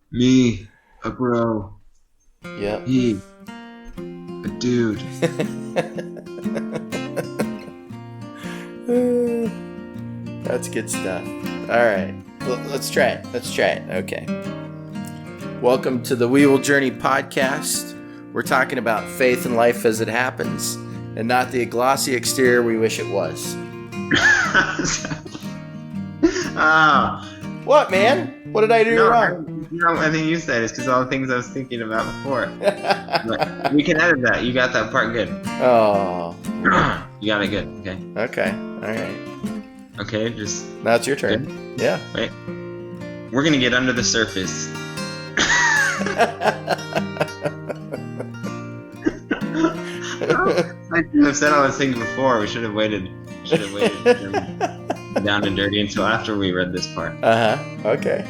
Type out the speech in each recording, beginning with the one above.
Me, a bro. Yep. He, a dude. That's good stuff. All right. Let's try it. Okay. Welcome to the We Will Journey podcast. We're talking about faith and life as it happens, and not the glossy exterior we wish it was. Ah, What, man? What did I do wrong? I think you said it's because all the things I was thinking about before. But we can edit that. You got that part good. Oh. You got it good. Okay. Okay. All right. Okay, just. Now it's your turn. Good. Yeah. Wait. We're gonna get under the surface. I should have said all those things before. We should have waited. Down and dirty until after we read this part. Okay.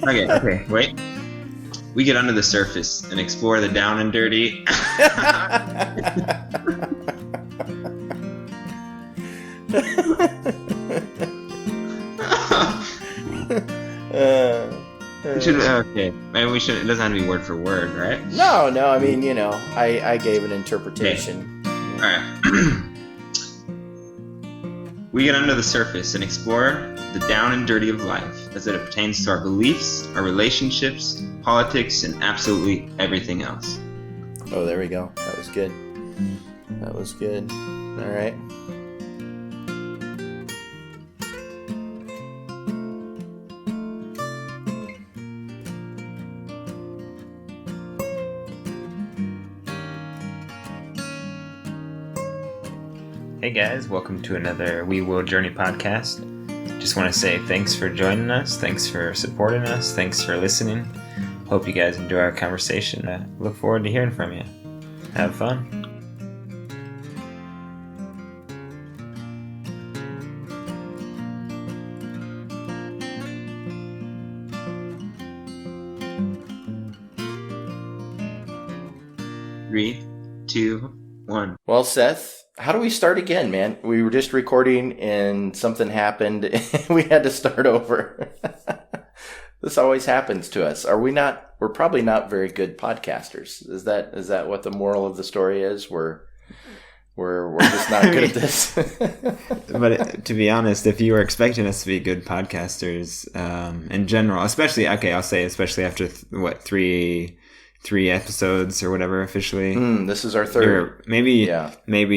Okay. Wait. We get under the surface and explore the down and dirty. Okay. Maybe we should. It doesn't have to be word for word, right? No. I mean, I gave an interpretation. Okay. All right. We get under the surface and explore the down and dirty of life as it pertains to our beliefs, our relationships, politics, and absolutely everything else. Oh, there we go. That was good. All right. Hey guys, welcome to another We Will Journey podcast. Just want to say thanks for joining us, thanks for supporting us, thanks for listening. Hope you guys enjoy our conversation. Look forward to hearing from you. Have fun. Three, two, one. Well, Seth, how do we start again, man? We were just recording and something happened and we had to start over. This always happens to us. We're probably not very good podcasters. Is that what the moral of the story is? We're just not good at this. But to be honest, if you were expecting us to be good podcasters, in general, especially after three episodes or whatever officially. This is our third. Maybe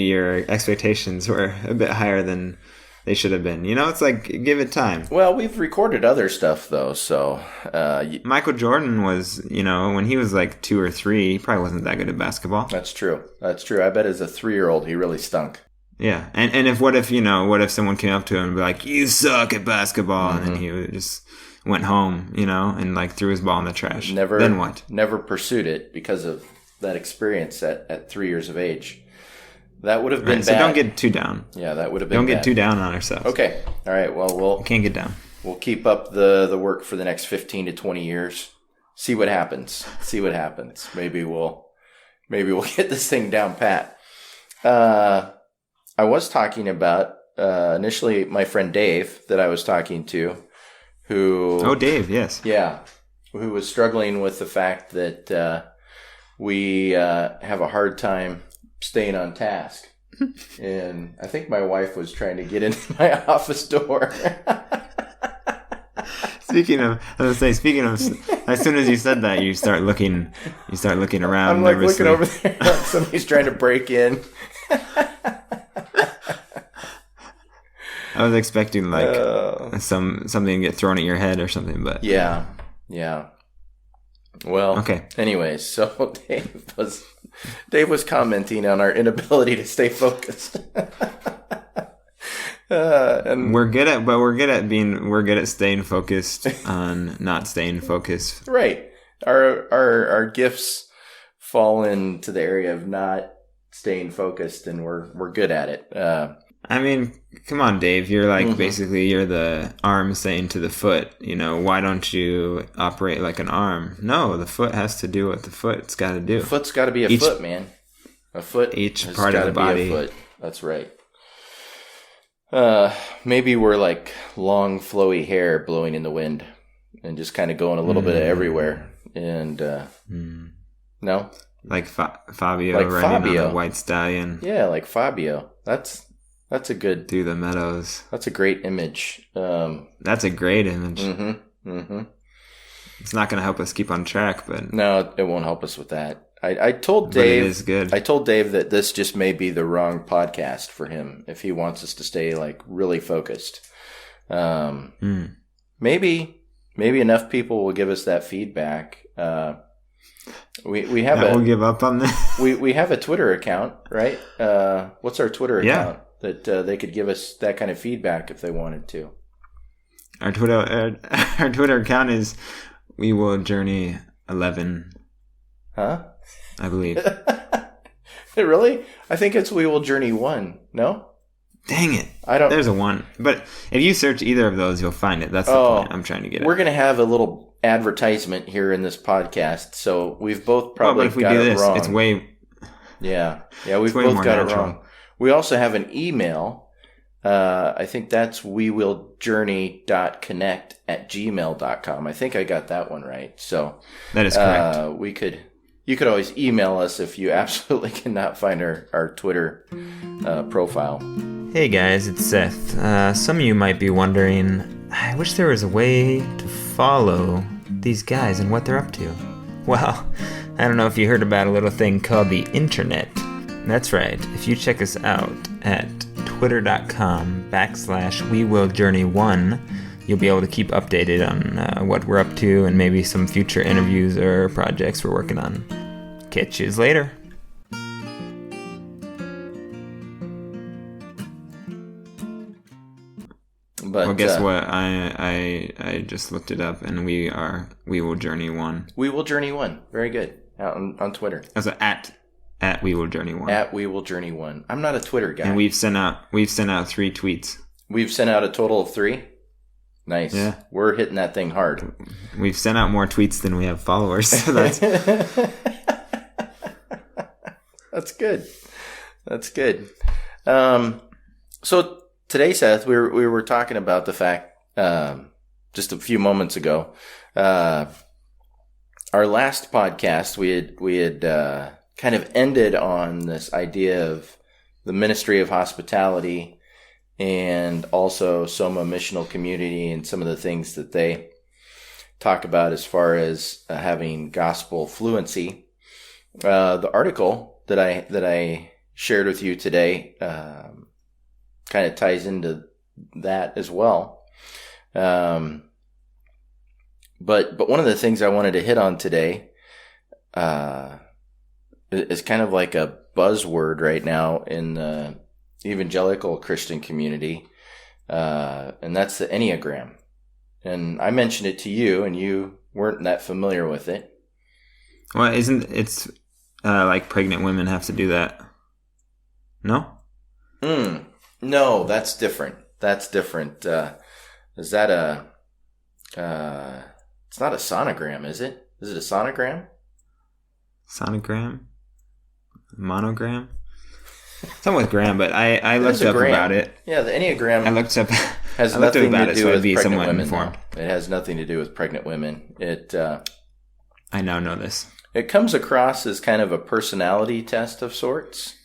your expectations were a bit higher than they should have been. It's like, give it time. Well, we've recorded other stuff though, so Michael Jordan was, when he was like 2 or 3, he probably wasn't that good at basketball. That's true. I bet as a 3-year-old he really stunk. Yeah, and what if someone came up to him and be like, "You suck at basketball," and then he would just went home, and like threw his ball in the trash. Then what? Never pursued it because of that experience at 3 years of age. That would have been bad. So don't get too down. Yeah, that would have been Don't bad. get too down on ourselves. Okay. All right. Well, we can't get down. We'll keep up the work for the next 15 to 20 years. See what happens. Maybe we'll get this thing down pat. I was talking about initially my friend Dave that I was talking to, who... Oh, Dave, yes. Yeah, who was struggling with the fact that we have a hard time staying on task. And I think my wife was trying to get into my office door. Speaking of, as soon as you said that, you start looking around. I'm like nervously. looking over there, like somebody's trying to break in. I was expecting like something to get thrown at your head or something, but yeah. Well, okay. Anyways, so Dave was commenting on our inability to stay focused. And we're good at staying focused on not staying focused. Right. Our gifts fall into the area of not staying focused, and we're good at it. I mean, come on, Dave. You're like basically you're the arm saying to the foot, why don't you operate like an arm? No, the foot has to do what the foot's got to do. The foot's got to be a foot, man. A foot. Each part of the body. Be a foot. That's right. Maybe we're like long, flowy hair blowing in the wind and just kind of going a little bit everywhere. and no, like Fabio like riding Fabio. on a white stallion. Yeah, like Fabio. That's a good through the meadows. That's a great image. That's a great image. Mm-hmm. It's not going to help us keep on track, but no, it won't help us with that. I told Dave. But it is good. I told Dave that this just may be the wrong podcast for him if he wants us to stay like really focused. Maybe enough people will give us that feedback. We have we'll give up on this. we have a Twitter account, right? What's our Twitter account that they could give us that kind of feedback if they wanted to? Our Twitter account is We Will Journey 11. Huh? I believe. Really? I think it's We Will Journey 1. No? Dang it. I don't. There's a 1. But if you search either of those, you'll find it. That's the point I'm trying to get at. We're going to have a little advertisement here in this podcast. So we've both probably if we got do it this, wrong. It's way... Yeah, we've both got it wrong. We also have an email. I think that's wewilljourney.connect@gmail.com. I think I got that one right. So that is correct. You could always email us if you absolutely cannot find our Twitter profile. Hey guys, it's Seth. Some of you might be wondering, I wish there was a way to follow these guys and what they're up to. Well, I don't know if you heard about a little thing called the internet. That's right. If you check us out at twitter.com/WeWillJourney1, you'll be able to keep updated on what we're up to and maybe some future interviews or projects we're working on. Catch yous later. But well, guess what? I just looked it up, and we Will Journey 1. We Will Journey 1. Very good. Out on Twitter. Also at We Will Journey 1. At We Will Journey 1. I'm not a Twitter guy. And we've sent out 3 tweets. We've sent out a total of 3. Nice. Yeah. We're hitting that thing hard. We've sent out more tweets than we have followers. So that's That's good. That's good. So today, Seth, we were talking about the fact just a few moments ago. Our last podcast, we had kind of ended on this idea of the ministry of hospitality and also Soma Missional Community and some of the things that they talk about as far as having gospel fluency. The article that I shared with you today kind of ties into that as well. But one of the things I wanted to hit on today is kind of like a buzzword right now in the evangelical Christian community, and that's the Enneagram. And I mentioned it to you, and you weren't that familiar with it. Well, it's like pregnant women have to do that? No? No, that's different. Is that it's not a sonogram, is it? Is it a sonogram? Sonogram? Monogram? Something with gram, but I looked up about it. Yeah, the Enneagram I looked up has nothing to do with pregnant women. Informed. It has nothing to do with pregnant women. I now know this. It comes across as kind of a personality test of sorts,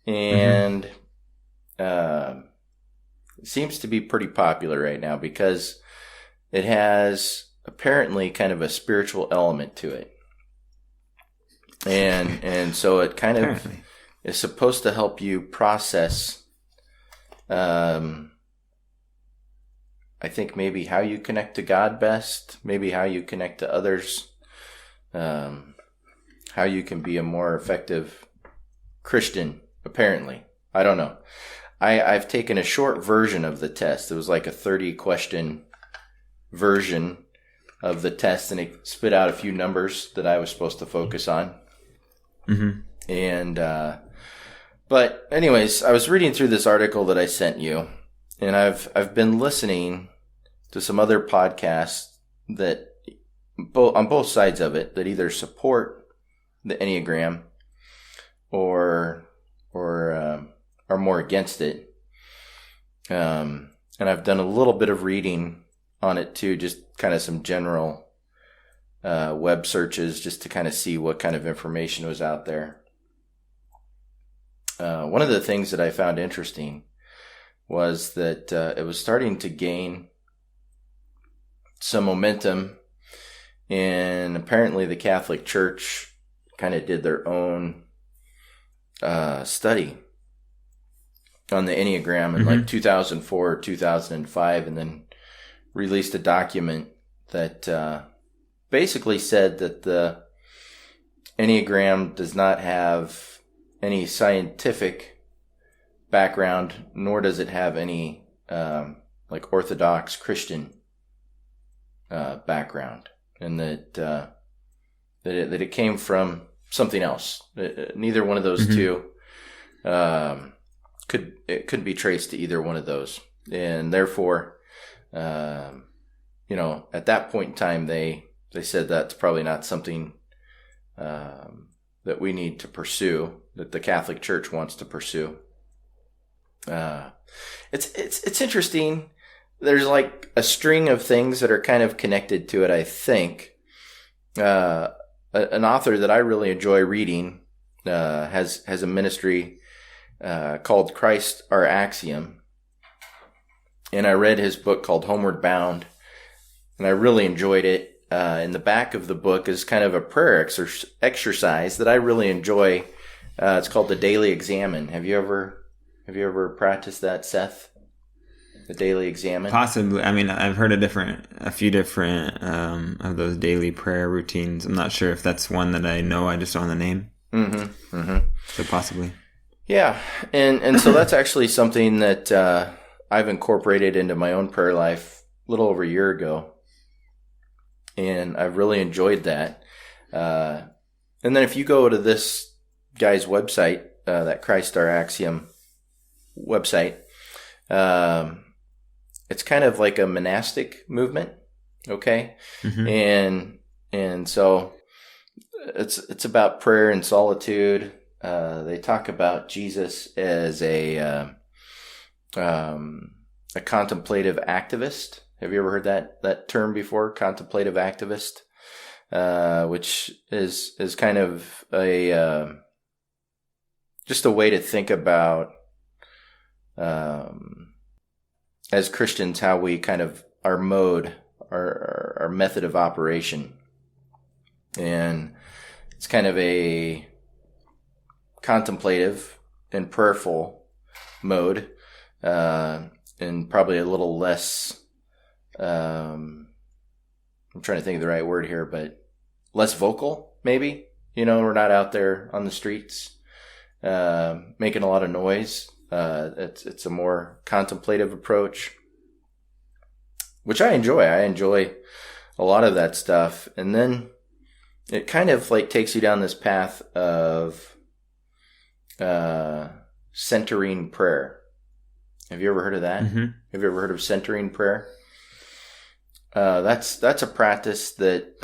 and it seems to be pretty popular right now because it has apparently kind of a spiritual element to it, and so it kind of is supposed to help you process. I think maybe how you connect to God best, maybe how you connect to others, how you can be a more effective Christian, apparently. I don't know. I've taken a short version of the test. It was like a 30-question version of the test, and it spit out a few numbers that I was supposed to focus on. Mm-hmm. And, but anyways, I was reading through this article that I sent you, and I've been listening to some other podcasts that on both sides of it that either support the Enneagram or are more against it. And I've done a little bit of reading on it too, just kind of some general web searches just to kind of see what kind of information was out there. One of the things that I found interesting was that it was starting to gain some momentum, and apparently the Catholic Church kind of did their own study on the Enneagram in like 2004 or 2005, and then released a document that basically said that the Enneagram does not have any scientific background, nor does it have any like Orthodox Christian background, and that it came from something else. Neither one of those two could be traced to either one of those, and therefore, at that point in time, they said that's probably not something that we need to pursue, that the Catholic Church wants to pursue. It's interesting. There's like a string of things that are kind of connected to it, I think. An author that I really enjoy reading has a ministry called Christ Our Axiom. And I read his book called Homeward Bound, and I really enjoyed it. In the back of the book is kind of a prayer exercise that I really enjoy. It's called the Daily Examine. Have you ever practiced that, Seth? The Daily Examine? Possibly. I mean, I've heard a few different of those daily prayer routines. I'm not sure if that's one that I know. I just don't know the name. So possibly. Yeah, and so that's actually something that I've incorporated into my own prayer life a little over a year ago, and I've really enjoyed that. And then if you go to this guy's website, that Christ Our Axiom website, it's kind of like a monastic movement, okay? And so it's about prayer and solitude. They talk about Jesus as a contemplative activist. Have you ever heard that term before? Contemplative activist, which is kind of just a way to think about as Christians how we kind of our method of operation, and it's kind of a contemplative and prayerful mode, and probably a little less, I'm trying to think of the right word here, but less vocal, maybe. We're not out there on the streets making a lot of noise. It's a more contemplative approach, which I enjoy. I enjoy a lot of that stuff. And then it kind of like takes you down this path of centering prayer. Have you ever heard of that? Have you ever heard of centering prayer? That's a practice that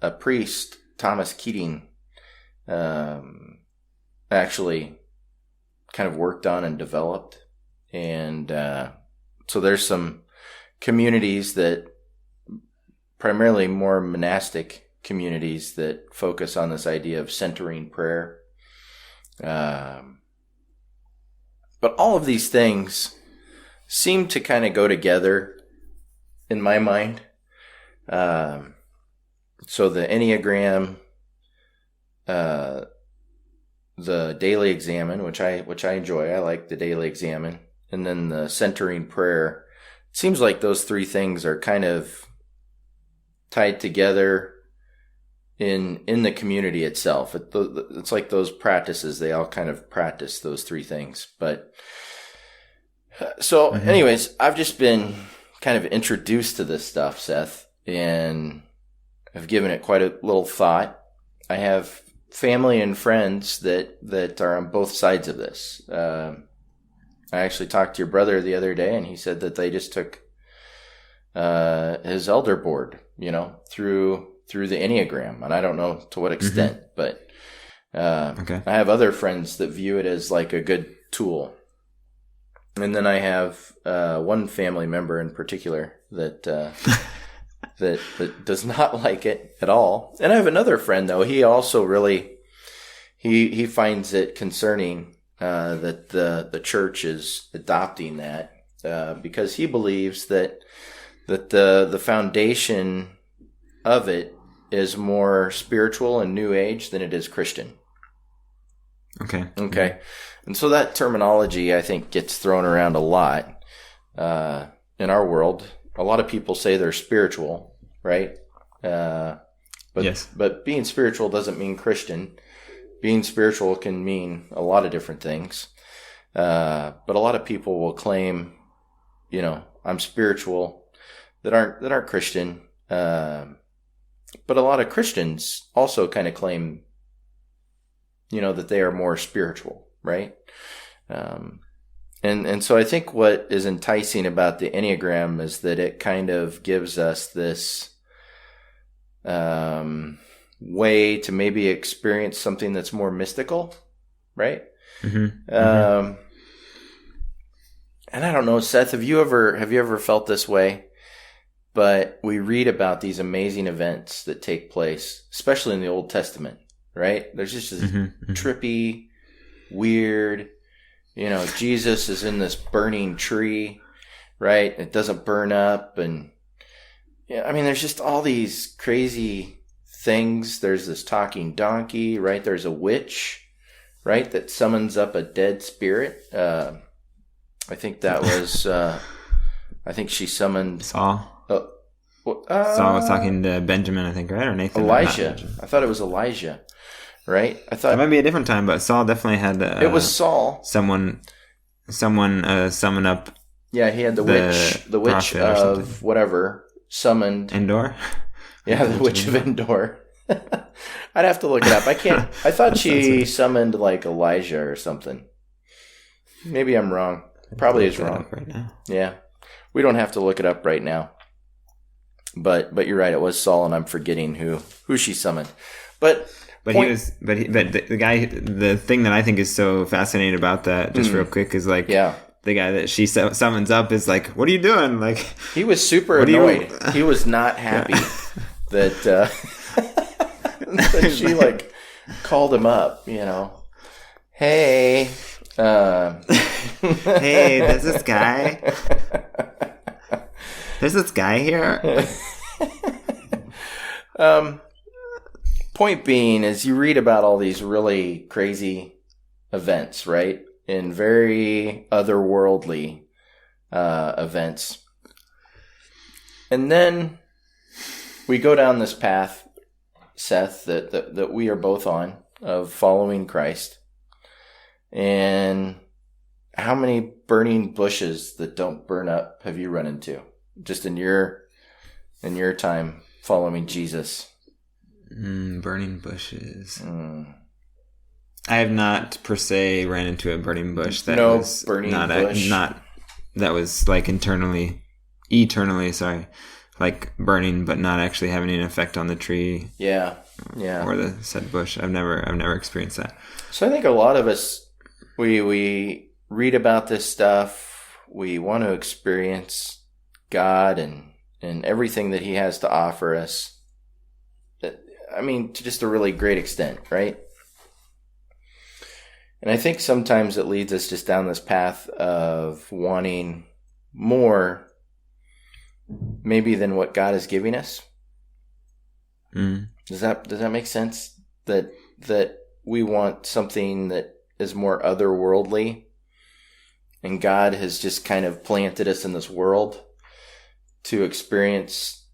a priest, Thomas Keating, actually kind of worked on and developed. And so there's some communities that, primarily more monastic communities, that focus on this idea of centering prayer. But all of these things seem to kind of go together in my mind. So the Enneagram, the Daily Examine, which I enjoy. I like the Daily Examine. And then the centering prayer. It seems like those three things are kind of tied together in the community itself. It's like those practices, they all kind of practice those three things. But so anyways, I've just been kind of introduced to this stuff, Seth, and I've given it quite a little thought. I have family and friends that are on both sides of this. I actually talked to your brother the other day, and he said that they just took his elder board, through the Enneagram, and I don't know to what extent, but I have other friends that view it as like a good tool. And then I have one family member in particular that that does not like it at all. And I have another friend, though. He also really, he finds it concerning that the church is adopting that because he believes that the foundation of it is more spiritual and New Age than it is Christian. Okay. Okay. And so that terminology, I think, gets thrown around a lot in our world. A lot of people say they're spiritual, right? Yes. But being spiritual doesn't mean Christian. Being spiritual can mean a lot of different things. But a lot of people will claim, I'm spiritual that aren't Christian. But a lot of Christians also kind of claim, that they are more spiritual, right? And so I think what is enticing about the Enneagram is that it kind of gives us this way to maybe experience something that's more mystical, right? And I don't know, Seth, have you ever felt this way? But we read about these amazing events that take place, especially in the Old Testament, right? There's just this trippy, weird, Jesus is in this burning tree, right? It doesn't burn up. And there's just all these crazy things. There's this talking donkey, right? There's a witch, right? That summons up a dead spirit. I think that was, I think she summoned Saul. Saul was talking to Benjamin, I think, right? Or Nathan? Elijah. I thought it was Elijah, right? I thought it might be a different time, but Saul definitely had. It was Saul. Someone summon up. Yeah, he had the witch of whatever summoned Endor. Yeah, the witch of Endor. I'd have to look it up. I can't. I thought she summoned like Elijah or something. Maybe I'm wrong. Probably is wrong. Right now. Yeah, we don't have to look it up right now. But you're right. It was Saul, and I'm forgetting who she summoned. But the guy. The thing that I think is so fascinating about that, just real quick, is like, the guy that she summons up is like, "What are you doing?" Like, he was super annoyed. He was not happy that that she like called him up. Hey, hey, there's this guy. There's this guy here. Point being is you read about all these really crazy events, right? In very otherworldly events. And then we go down this path, Seth, that we are both on, of following Christ. And how many burning bushes that don't burn up have you run into? Just in your time following Jesus? Burning bushes. I have not per se ran into a burning bush. That was burning bush. That was like eternally, sorry, like burning, but not actually having an effect on the tree. Yeah. Or the said bush. I've never experienced that. So I think a lot of us, we read about this stuff. We want to experience God and everything that He has to offer us. To just a really great extent, right? And I think sometimes it leads us just down this path of wanting more, maybe than what God is giving us. Does that make sense? That we want something that is more otherworldly, and God has just kind of planted us in this world to experience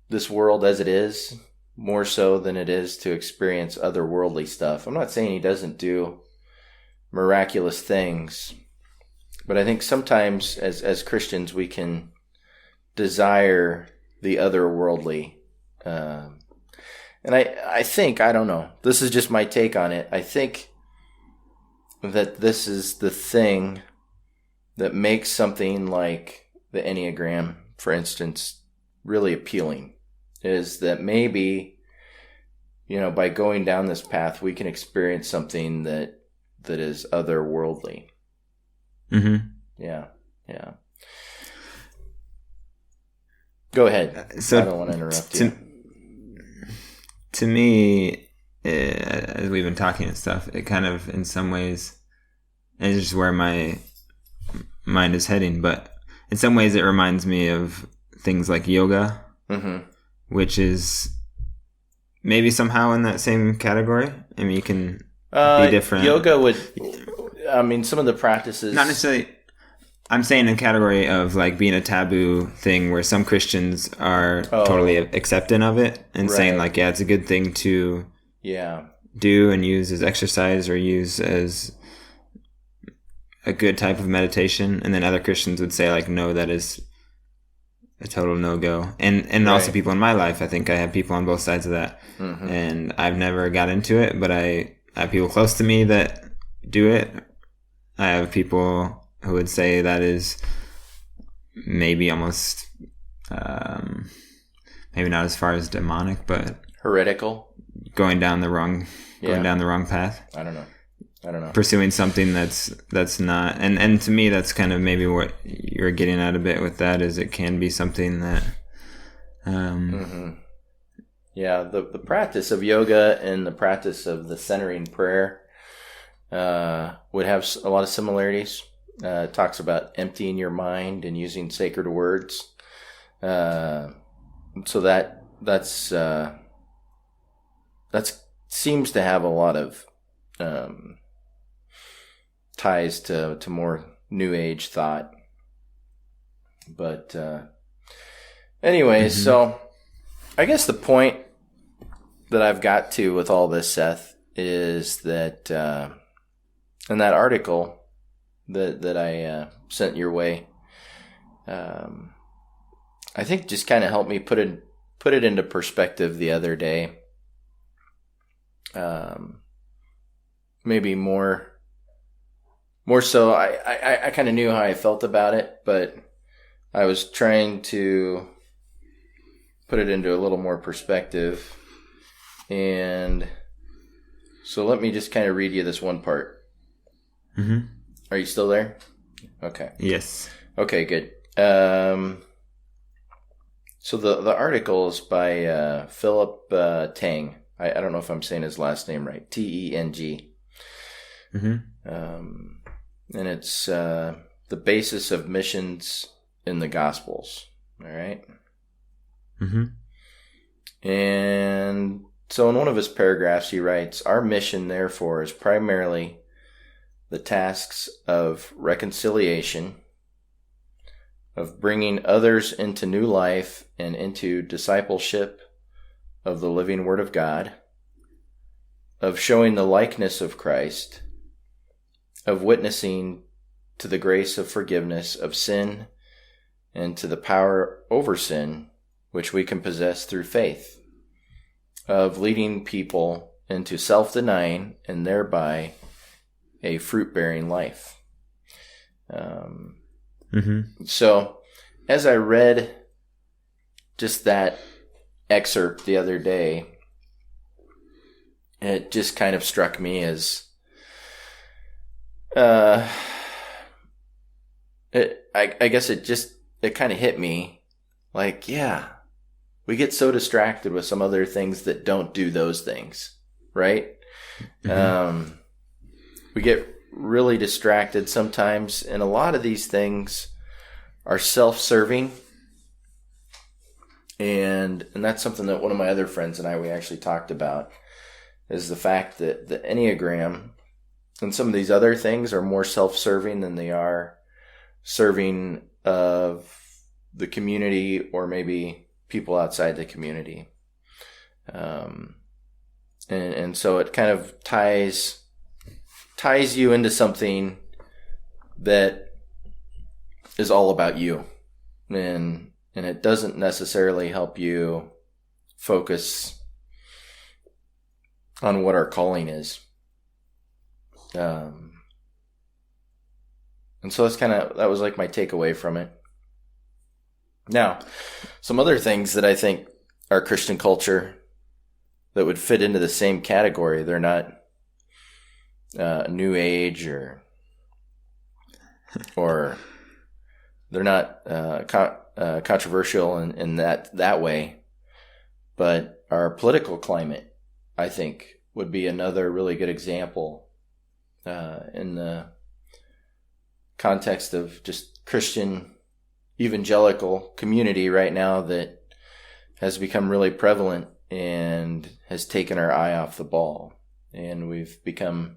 this world as it is, more so than it is to experience otherworldly stuff. I'm not saying He doesn't do miraculous things, but I think sometimes as Christians we can desire the otherworldly. And I think, I don't know, this is just my take on it. I think that this is the thing that makes something like the Enneagram, for instance, really appealing, is that maybe, by going down this path, we can experience something that is otherworldly. Mm-hmm. Yeah. Go ahead. So I don't want to interrupt you. To me, as we've been talking and stuff, it kind of, in some ways, and it's just where my mind is heading, but in some ways it reminds me of things like yoga, which is maybe somehow in that same category. I mean, you can be different. Yoga would, I mean, some of the practices... Not necessarily... I'm saying in category of like being a taboo thing where some Christians are totally accepting of it and saying like, yeah, it's a good thing to do and use as exercise or use as a good type of meditation. And then other Christians would say like, no, that is a total no-go. And also people in my life, I think I have people on both sides of that. And I've never got into it, but I have people close to me that do it. I have people who would say that is maybe almost, maybe not as far as demonic, but heretical, going down the wrong path. I don't know. Pursuing something that's not, and to me, that's kind of maybe what you're getting at a bit with that, is it can be something that, yeah, the practice of yoga and the practice of the centering prayer, would have a lot of similarities. It talks about emptying your mind and using sacred words. So that seems to have a lot of ties to more New Age thought. But anyways, so I guess the point that I've got to with all this, Seth, is that in that article that I sent your way, I think just kind of helped me put it into perspective the other day. Maybe more so. I kind of knew how I felt about it, but I was trying to put it into a little more perspective. And so let me just kind of read you this one part. Are you still there? Okay. Yes. Okay, good. So the article is by Philip Tang. I don't know if I'm saying his last name right. Teng. And it's the basis of missions in the Gospels. All right. And so in one of his paragraphs, he writes, "Our mission, therefore, is primarily the tasks of reconciliation, of bringing others into new life and into discipleship of the living Word of God, of showing the likeness of Christ, of witnessing to the grace of forgiveness of sin and to the power over sin, which we can possess through faith, of leading people into self-denying and thereby a fruit-bearing life." So as I read just that excerpt the other day, it just kind of struck me as I guess it kind of hit me like, yeah, we get so distracted with some other things that don't do those things, right? We get really distracted sometimes, and a lot of these things are self-serving. And that's something that one of my other friends and we actually talked about, is the fact that the Enneagram and some of these other things are more self-serving than they are serving of the community or maybe people outside the community. And so it kind of ties you into something that is all about you. And it doesn't necessarily help you focus on what our calling is. And so that was like my takeaway from it. Now, some other things that I think are Christian culture that would fit into the same category. They're not New Age or they're not controversial in that way. But our political climate, I think, would be another really good example in the context of just Christian evangelical community right now that has become really prevalent and has taken our eye off the ball. And we've become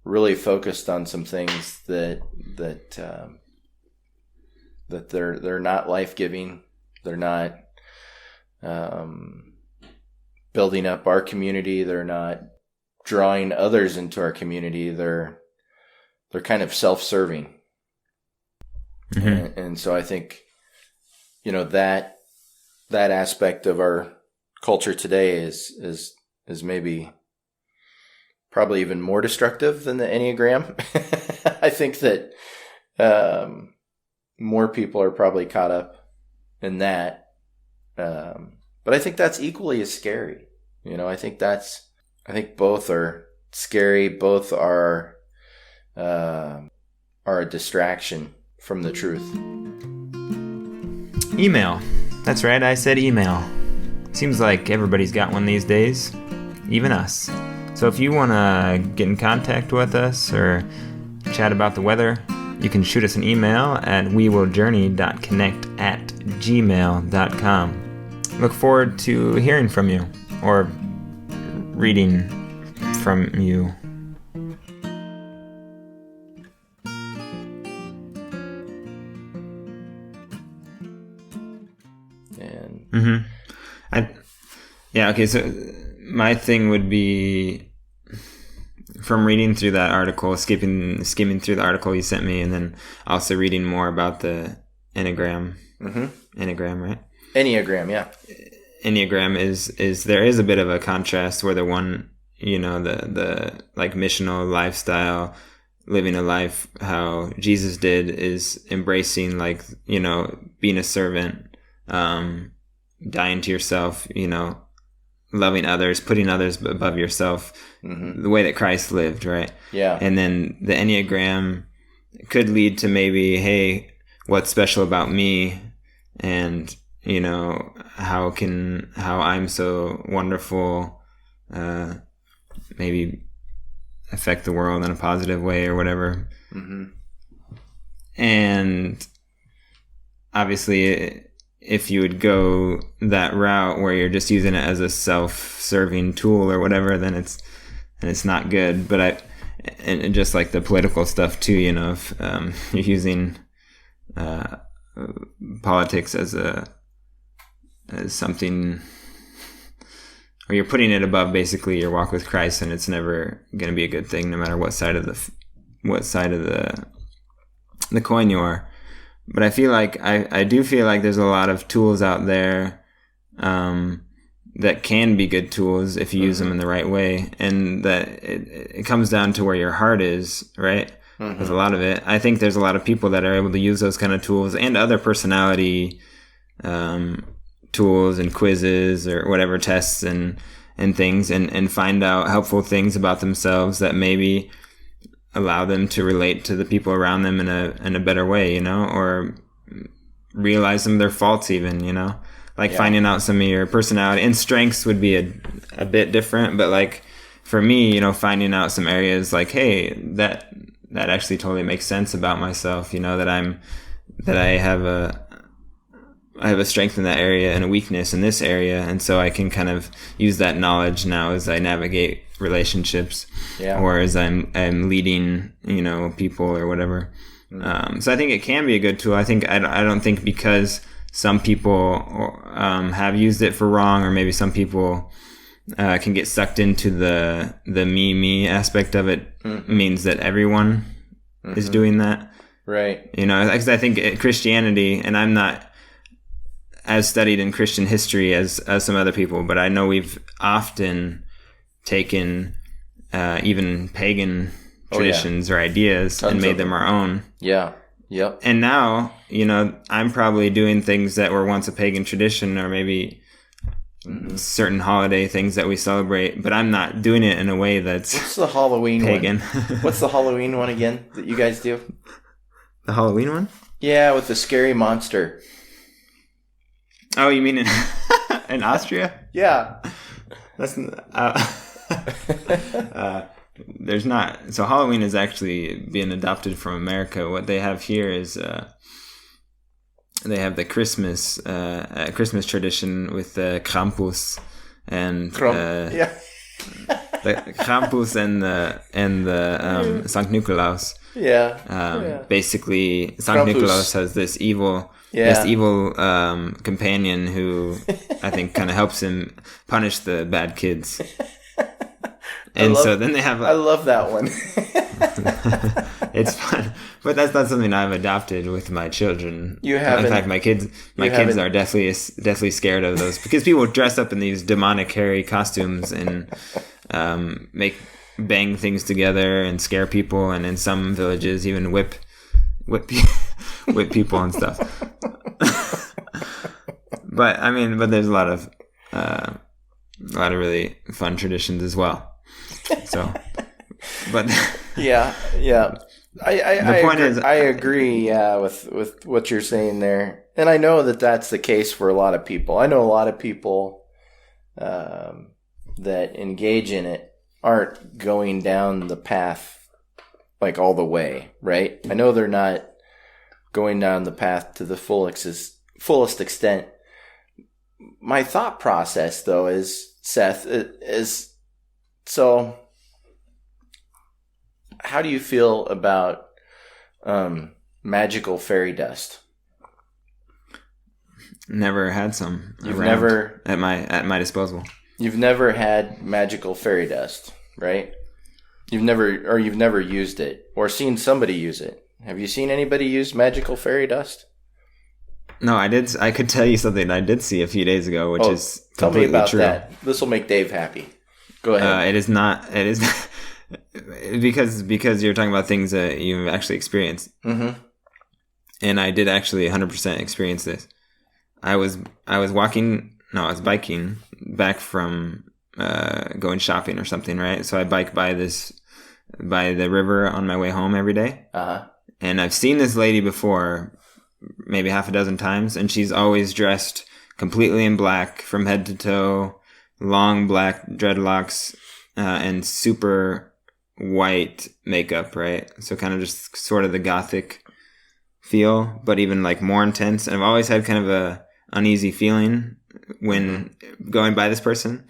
really focused on some things that they're not life-giving. They're not building up our community. They're not drawing others into our community. They're kind of self-serving. Mm-hmm. And so I think, that aspect of our culture today is maybe probably even more destructive than the Enneagram. I think that more people are probably caught up in that. But I think that's equally as scary. I think both are scary. Both are a distraction from the truth. Email. That's right, I said email. Seems like everybody's got one these days, even us. So if you want to get in contact with us or chat about the weather, you can shoot us an email at wewilljourney.connect@gmail.com. Look forward to hearing from you or reading from you. And okay, so my thing would be from reading through that article, skimming through the article you sent me, and then also reading more about the Enneagram. Mm-hmm. Enneagram, right? Enneagram, yeah. Enneagram is there is a bit of a contrast where the one, the like missional lifestyle, living a life how Jesus did, is embracing like, being a servant, dying to yourself, loving others, putting others above yourself, mm-hmm. the way that Christ lived, right? Yeah. And then the Enneagram could lead to maybe, hey, what's special about me? And, how I'm so wonderful, maybe affect the world in a positive way or whatever. Mm-hmm. And obviously, if you would go that route where you're just using it as a self-serving tool or whatever, then it's not good. But and just like the political stuff too, if you're using politics as something, or you're putting it above basically your walk with Christ, and it's never going to be a good thing, no matter what side of the coin you are. But I feel like I do feel like there's a lot of tools out there that can be good tools if you use them in the right way, and that it comes down to where your heart is, right? Mm-hmm. With a lot of it, I think there's a lot of people that are able to use those kind of tools and other personality tools and quizzes or whatever, tests and things, and find out helpful things about themselves that maybe allow them to relate to the people around them in a better way, or realize some of their faults even, finding out some of your personality and strengths would be a bit different. But like for me, finding out some areas like, hey, that actually totally makes sense about myself, that I have a strength in that area and a weakness in this area. And so I can kind of use that knowledge now as I navigate relationships, or as I'm leading, people or whatever. Mm-hmm. So I think it can be a good tool. I don't think because some people have used it for wrong, or maybe some people can get sucked into the me aspect of it, mm-hmm. means that everyone mm-hmm. is doing that. Right. Because I think Christianity, and I'm not as studied in Christian history as some other people, but I know we've often taken even pagan traditions or ideas Tons and made them our own. Yeah. Yep. And now, I'm probably doing things that were once a pagan tradition, or maybe mm-hmm. certain holiday things that we celebrate, but I'm not doing it in a way that's What's the Halloween pagan. What's the Halloween one again that you guys do? The Halloween one? Yeah, with the scary monster. Oh, you mean in in Austria? Yeah. That's there's not. So Halloween is actually being adopted from America. What they have here is they have the Christmas tradition with the Krampus and Yeah. the Krampus and the Sankt Nikolaus. Yeah. Basically, Sankt Krampus. Nikolaus has this evil companion who I think kind of helps him punish the bad kids. And so then they have. I love that one. It's fun, but that's not something I've adopted with my children. You haven't. In fact, my kids are definitely scared of those because people dress up in these demonic, hairy costumes and bang things together and scare people, and in some villages even whip people and stuff. But there's a lot of really fun traditions as well. So, but yeah. I agree. Yeah, with what you're saying there, and I know that that's the case for a lot of people. I know a lot of people that engage in it aren't going down the path like all the way, right? I know they're not going down the path to the fullest extent. My thought process, though, is, Seth, is so how do you feel about magical fairy dust? Never had some. You've never at my disposal. You've never had magical fairy dust, right? You've never used it or seen somebody use it. Have you seen anybody use magical fairy dust? No, I did. I could tell you something I did see a few days ago, which is completely tell me about true. that. This will make Dave happy. Go ahead. It is not because you're talking about things that you've actually experienced. Mm-hmm. And I did actually 100% experience this. I was biking back from going shopping or something, right? So I bike by the river on my way home every day. Uh-huh. And I've seen this lady before, maybe half a dozen times, and she's always dressed completely in black from head to toe, long black dreadlocks, and super white makeup, right? So kind of just sort of the gothic feel, but even like more intense. And I've always had kind of a uneasy feeling when going by this person.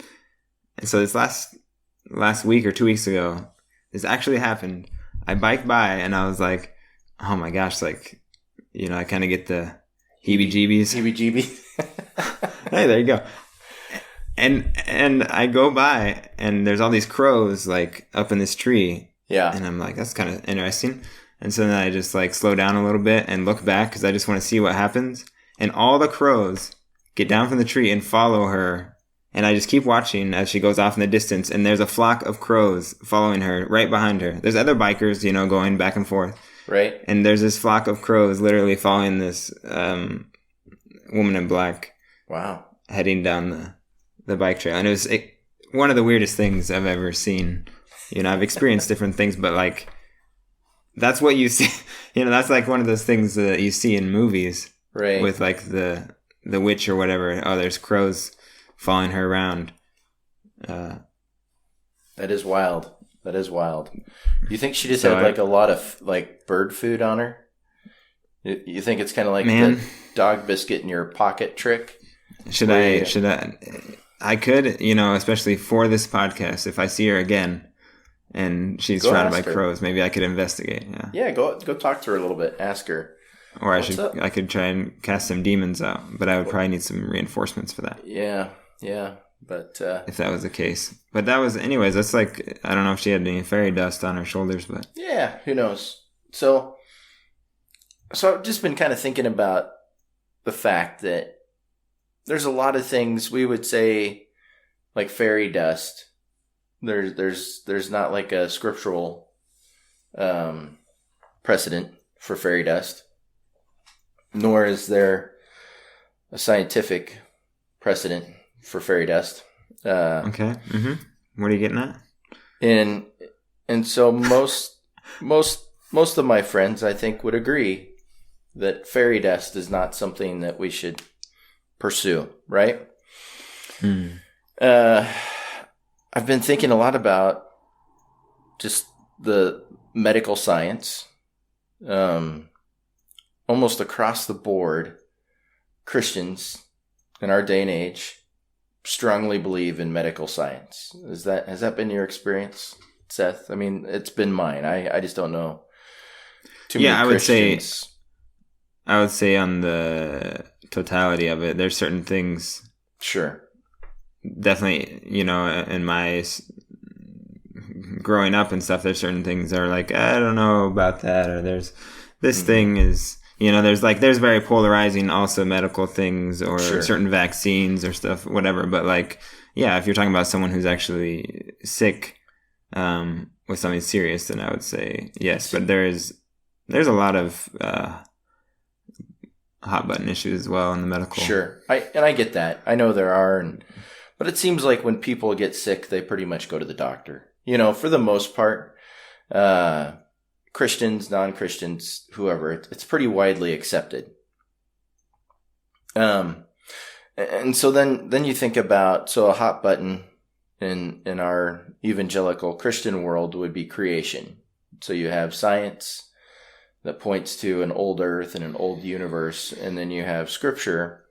And so this last week or 2 weeks ago, this actually happened. I biked by and I was like, oh my gosh, like, I kind of get the heebie-jeebies. Hey, there you go. And I go by and there's all these crows like up in this tree. Yeah. And I'm like, that's kind of interesting. And so then I just like slow down a little bit and look back because I just want to see what happens. And all the crows get down from the tree and follow her. And I just keep watching as she goes off in the distance. And there's a flock of crows following her right behind her. There's other bikers, going back and forth. Right. And there's this flock of crows literally following this woman in black. Wow. Heading down the bike trail. And it was one of the weirdest things I've ever seen. I've experienced different things, but like, that's what you see. That's like one of those things that you see in movies. Right. With like the witch or whatever. Oh, there's crows following her around. That is wild. You think she just had like a lot of like bird food on her? You think it's kind of like the dog biscuit in your pocket trick? Should I? I could, especially for this podcast, if I see her again and she's surrounded by crows, maybe I could investigate. Yeah. Yeah. Go talk to her a little bit. Ask her. Or I could try and cast some demons out, but I would probably need some reinforcements for that. Yeah. But if that was the case, but that was, anyways. That's like, I don't know if she had any fairy dust on her shoulders, but yeah, who knows? So I've just been kind of thinking about the fact that there's a lot of things we would say like fairy dust. There's not like a scriptural precedent for fairy dust, nor is there a scientific precedent for fairy dust. Okay. Mm-hmm. What are you getting at? And so most of my friends, I think, would agree that fairy dust is not something that we should pursue, right? Mm. I've been thinking a lot about just the medical science. Almost across the board, Christians in our day and age strongly believe in medical science. Has that been your experience, Seth? I mean, it's been mine. I just don't know too many Christians. I would say on the totality of it, there's certain things. Sure. Definitely, in my growing up and stuff, there's certain things that are like, I don't know about that, or there's this thing is, there's very polarizing also medical things or certain vaccines or stuff, whatever. But like, yeah, if you're talking about someone who's actually sick with something serious, then I would say yes. But there's a lot of hot button issues as well in the medical. Sure. I get that. I know there are, but it seems like when people get sick, they pretty much go to the doctor. For the most part, Christians, non-Christians, whoever, it's pretty widely accepted. And so then you think about, a hot button in our evangelical Christian world would be creation. So you have science that points to an old earth and an old universe, and then you have scripture,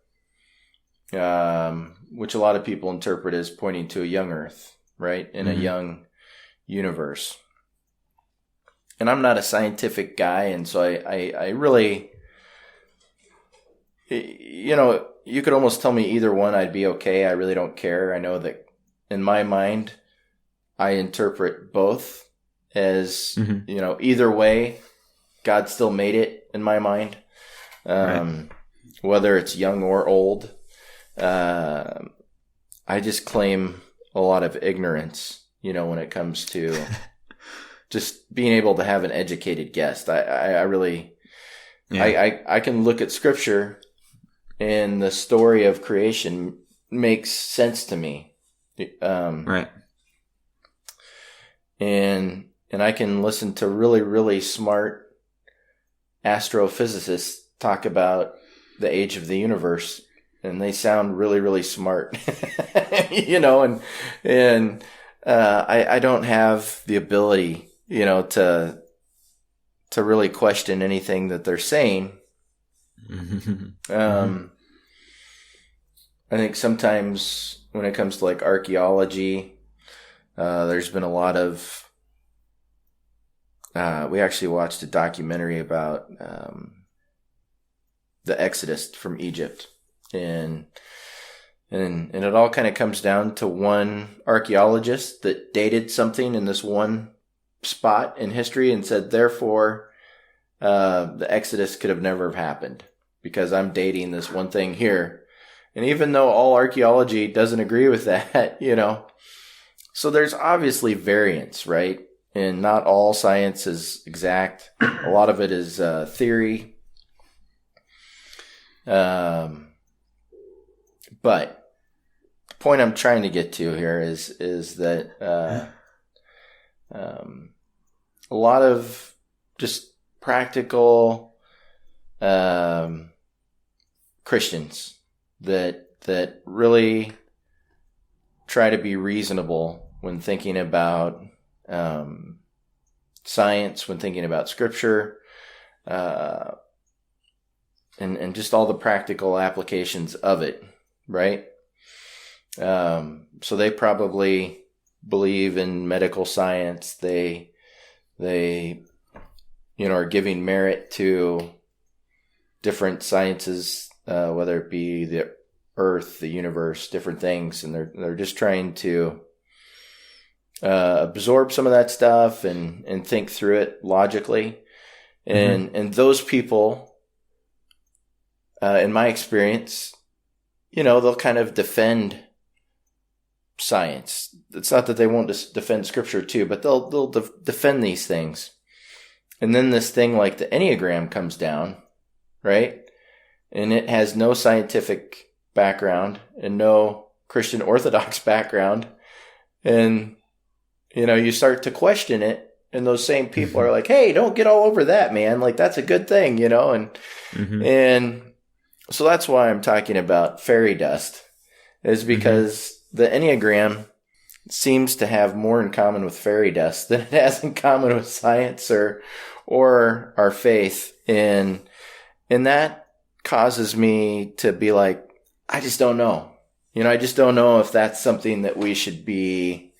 which a lot of people interpret as pointing to a young earth, right? And a young universe. And I'm not a scientific guy, and so I really, you could almost tell me either one, I'd be okay. I really don't care. I know that in my mind, I interpret both as, either way, God still made it in my mind. Right. Whether it's young or old, I just claim a lot of ignorance, when it comes to just being able to have an educated guest. I really, I can look at scripture and the story of creation makes sense to me. Right. And I can listen to really, really smart astrophysicists talk about the age of the universe, and they sound really, really smart, and I don't have the ability, to really question anything that they're saying. I think sometimes when it comes to like archaeology, there's been a lot of, we actually watched a documentary about the Exodus from Egypt, and it all kind of comes down to one archaeologist that dated something in this one spot in history and said, therefore, the Exodus could have never have happened because I'm dating this one thing here. And even though all archaeology doesn't agree with that, so there's obviously variance, right? And not all science is exact. A lot of it is theory. But the point I'm trying to get to here is that a lot of just practical Christians that really try to be reasonable when thinking about science, when thinking about scripture, and just all the practical applications of it, right? So they probably believe in medical science. They are giving merit to different sciences, whether it be the earth, the universe, different things, and they're just trying to absorb some of that stuff and think through it logically. And those people, in my experience, they'll kind of defend science. It's not that they won't defend scripture too, but they'll defend these things. And then this thing like the Enneagram comes down, right? And it has no scientific background and no Christian Orthodox background. And, you start to question it. And those same people are like, hey, don't get all over that, man. Like, that's a good thing, and So that's why I'm talking about fairy dust, is because the Enneagram seems to have more in common with fairy dust than it has in common with science or our faith. And that causes me to be like, I just don't know. I just don't know if that's something that we should be,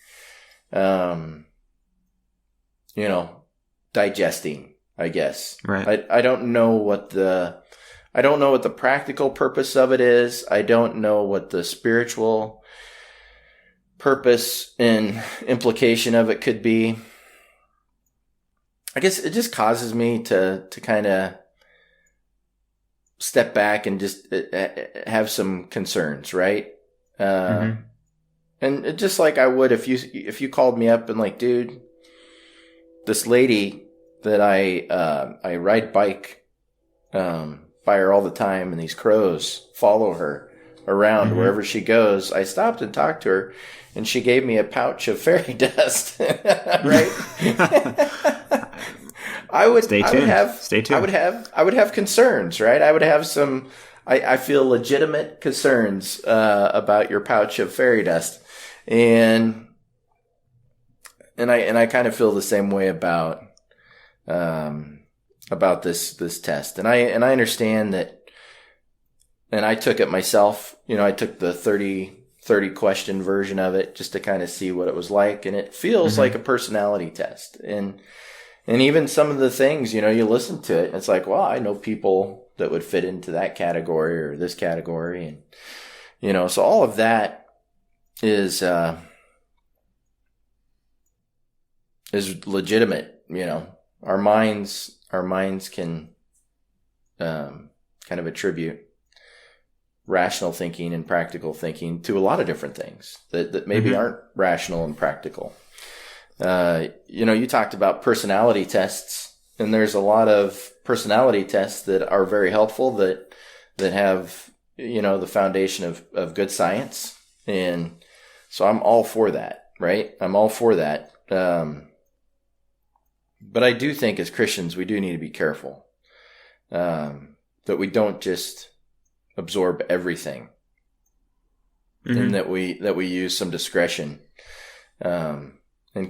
digesting, I guess. Right. I don't know what the practical purpose of it is. I don't know what the spiritual purpose and implication of it could be. I guess it just causes me to kind of step back and just have some concerns, right? And just like I would if you called me up and like, dude, this lady that I ride bike by her all the time, and these crows follow her around wherever she goes. I stopped and talked to her, and she gave me a pouch of fairy dust. Right? Stay tuned. I would have concerns, right? I would have some. I feel legitimate concerns about your pouch of fairy dust, and I kind of feel the same way about this test, and I understand that, and I took it myself. I took the 30 question version of it just to kind of see what it was like, and it feels like a personality test, and even some of the things, you listen to it, and it's like, well, I know people that would fit into that category or this category, and so all of that is legitimate. Our minds can kind of attribute rational thinking and practical thinking to a lot of different things that maybe aren't rational and practical. You talked about personality tests, and there's a lot of personality tests that are very helpful that have, the foundation of good science. And so I'm all for that, right? I'm all for that. But I do think as Christians, we do need to be careful that we don't just absorb everything, and that we use some discretion and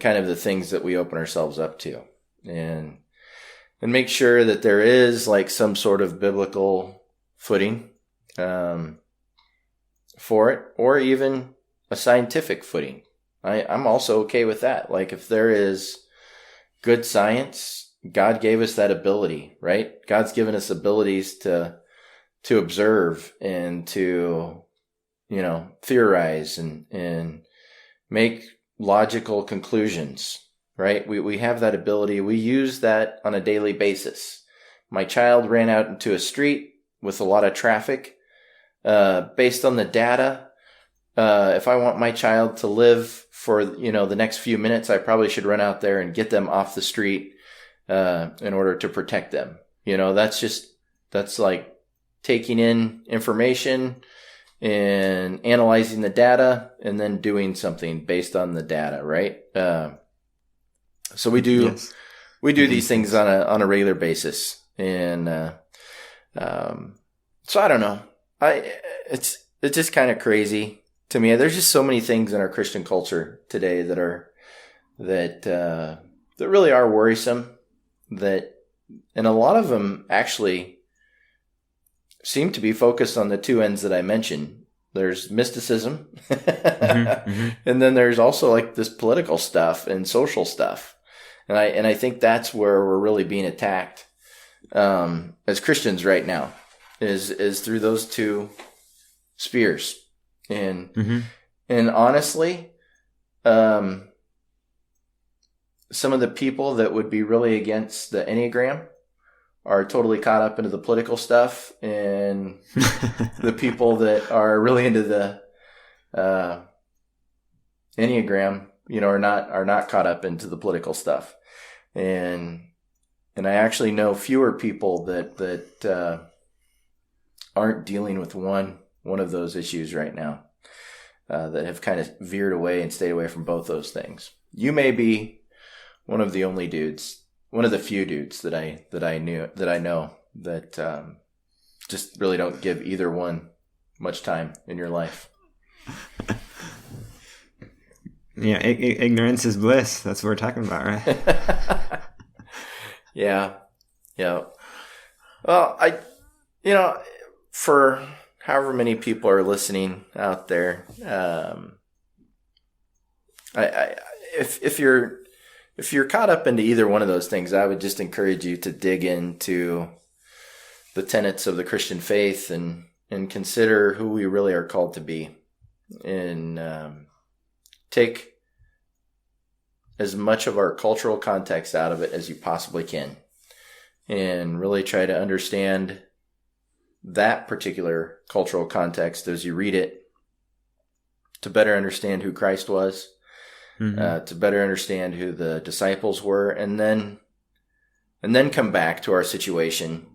kind of the things that we open ourselves up to, and make sure that there is like some sort of biblical footing for it, or even a scientific footing. I'm also okay with that. Like if there is good science, God gave us that ability, right? God's given us abilities to observe and to, theorize and make logical conclusions, right? We have that ability. We use that on a daily basis. My child ran out into a street with a lot of traffic. Based on the data, if I want my child to live for, the next few minutes, I probably should run out there and get them off the street in order to protect them. That's like taking in information and analyzing the data and then doing something based on the data, right? So we do these things on a regular basis, and so I don't know. It's just kind of crazy to me. There's just so many things in our Christian culture today that really are worrisome. And a lot of them actually seem to be focused on the two ends that I mentioned. There's mysticism, and then there's also like this political stuff and social stuff. And I think that's where we're really being attacked as Christians right now, is through those two spheres. And honestly, some of the people that would be really against the Enneagram are totally caught up into the political stuff, and the people that are really into the Enneagram, are not caught up into the political stuff. And I actually know fewer people that aren't dealing with one of those issues right now, that have kind of veered away and stayed away from both those things. You may be one of the only dudes, one of the few dudes that I know that just really don't give either one much time in your life. Yeah, ignorance is bliss. That's what we're talking about, right? Yeah. Well, for however many people are listening out there, if you're caught up into either one of those things, I would just encourage you to dig into the tenets of the Christian faith and consider who we really are called to be, and take as much of our cultural context out of it as you possibly can, and really try to understand that particular cultural context as you read it, to better understand who Christ was, to better understand who the disciples were, and then come back to our situation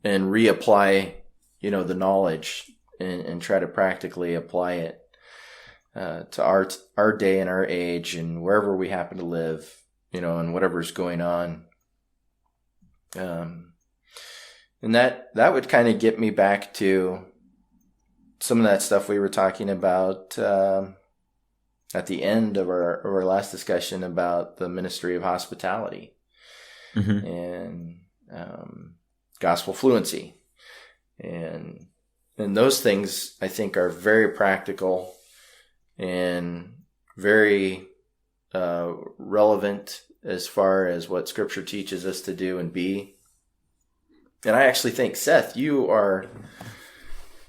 and reapply, the knowledge and try to practically apply it to our day and our age and wherever we happen to live, and whatever's going on. And that would kind of get me back to some of that stuff we were talking about at the end of our last discussion about the ministry of hospitality and gospel fluency. And those things, I think, are very practical and very relevant as far as what Scripture teaches us to do and be. And I actually think, Seth, you are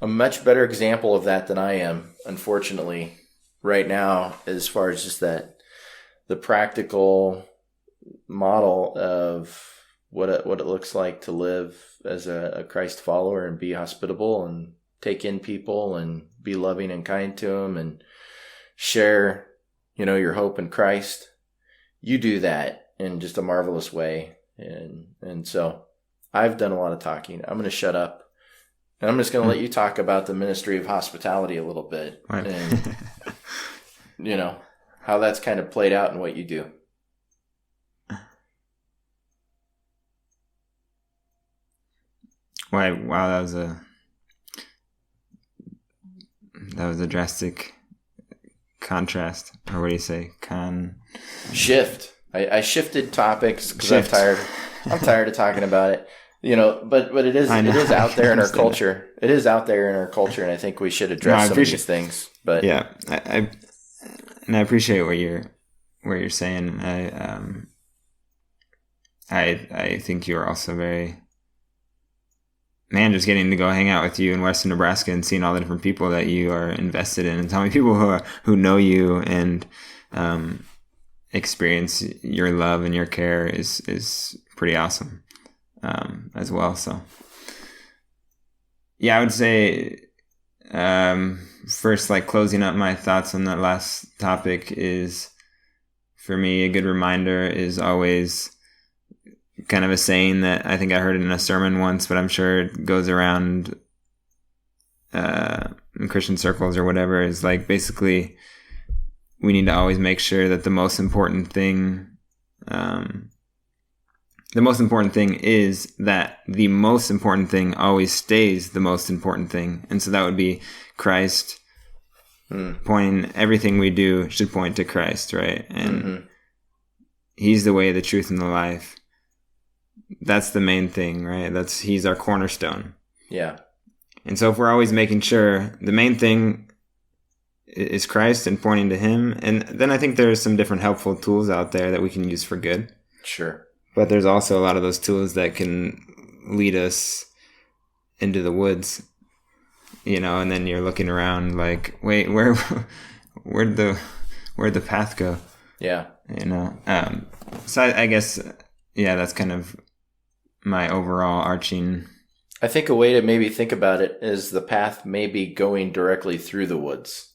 a much better example of that than I am, unfortunately, right now, as far as just that, the practical model of what it looks like to live as a Christ follower and be hospitable and take in people and be loving and kind to them and share, your hope in Christ. You do that in just a marvelous way. And so I've done a lot of talking. I'm going to shut up, and I'm just going to let you talk about the ministry of hospitality a little bit, right. And, how that's kind of played out in what you do. Wow, that was a drastic contrast, or what do you say? Shift. I shifted topics because I'm tired of talking about it. But it is out there in our culture. It is out there in our culture, and I think we should address some of these things. But yeah, I appreciate what you're saying. I think you're also very, man, just getting to go hang out with you in Western Nebraska and seeing all the different people that you are invested in, and how many people who know you and experience your love and your care is pretty awesome as well. So yeah, I would say first, like, closing up my thoughts on that last topic is, for me, a good reminder is always kind of a saying that I think I heard it in a sermon once, but I'm sure it goes around in Christian circles or whatever, is like, basically, we need to always make sure that the most important thing is that the most important thing always stays the most important thing. And so that would be Christ. Pointing, everything we do should point to Christ, right? And He's the way, the truth, and the life. That's the main thing, right? He's our cornerstone. Yeah. And so if we're always making sure the main thing is Christ and pointing to Him, and then I think there's some different helpful tools out there that we can use for good. Sure. But there's also a lot of those tools that can lead us into the woods, and then you're looking around like, wait, where'd the path go? Yeah. So I guess, yeah, that's kind of my overall arching. I think a way to maybe think about it is the path may be going directly through the woods.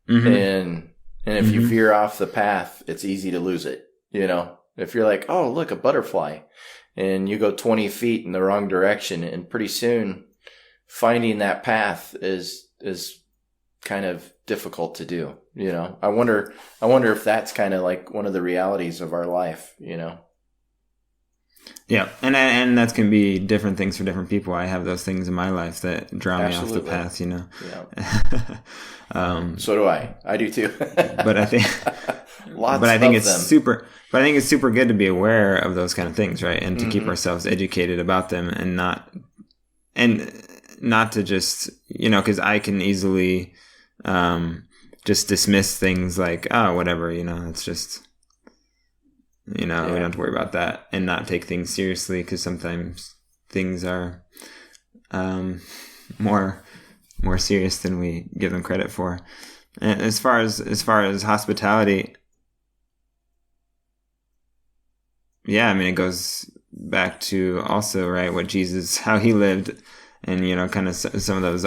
And if you veer off the path, it's easy to lose it. If you're like, oh, look, a butterfly, and you go 20 feet in the wrong direction, and pretty soon finding that path is kind of difficult to do. I wonder if that's kind of like one of the realities of our life. Yeah, and that can be different things for different people. I have those things in my life that draw me off the path, Yeah. So do I. I do too. But I think, But I think it's super good to be aware of those kind of things, right? And to keep ourselves educated about them, and not to just, because I can easily just dismiss things like, oh, whatever, it's just. We don't have to worry about that, and not take things seriously, because sometimes things are more serious than we give them credit for. And as far as hospitality, yeah, I mean, it goes back to also, right, what Jesus, how he lived, and kind of some of those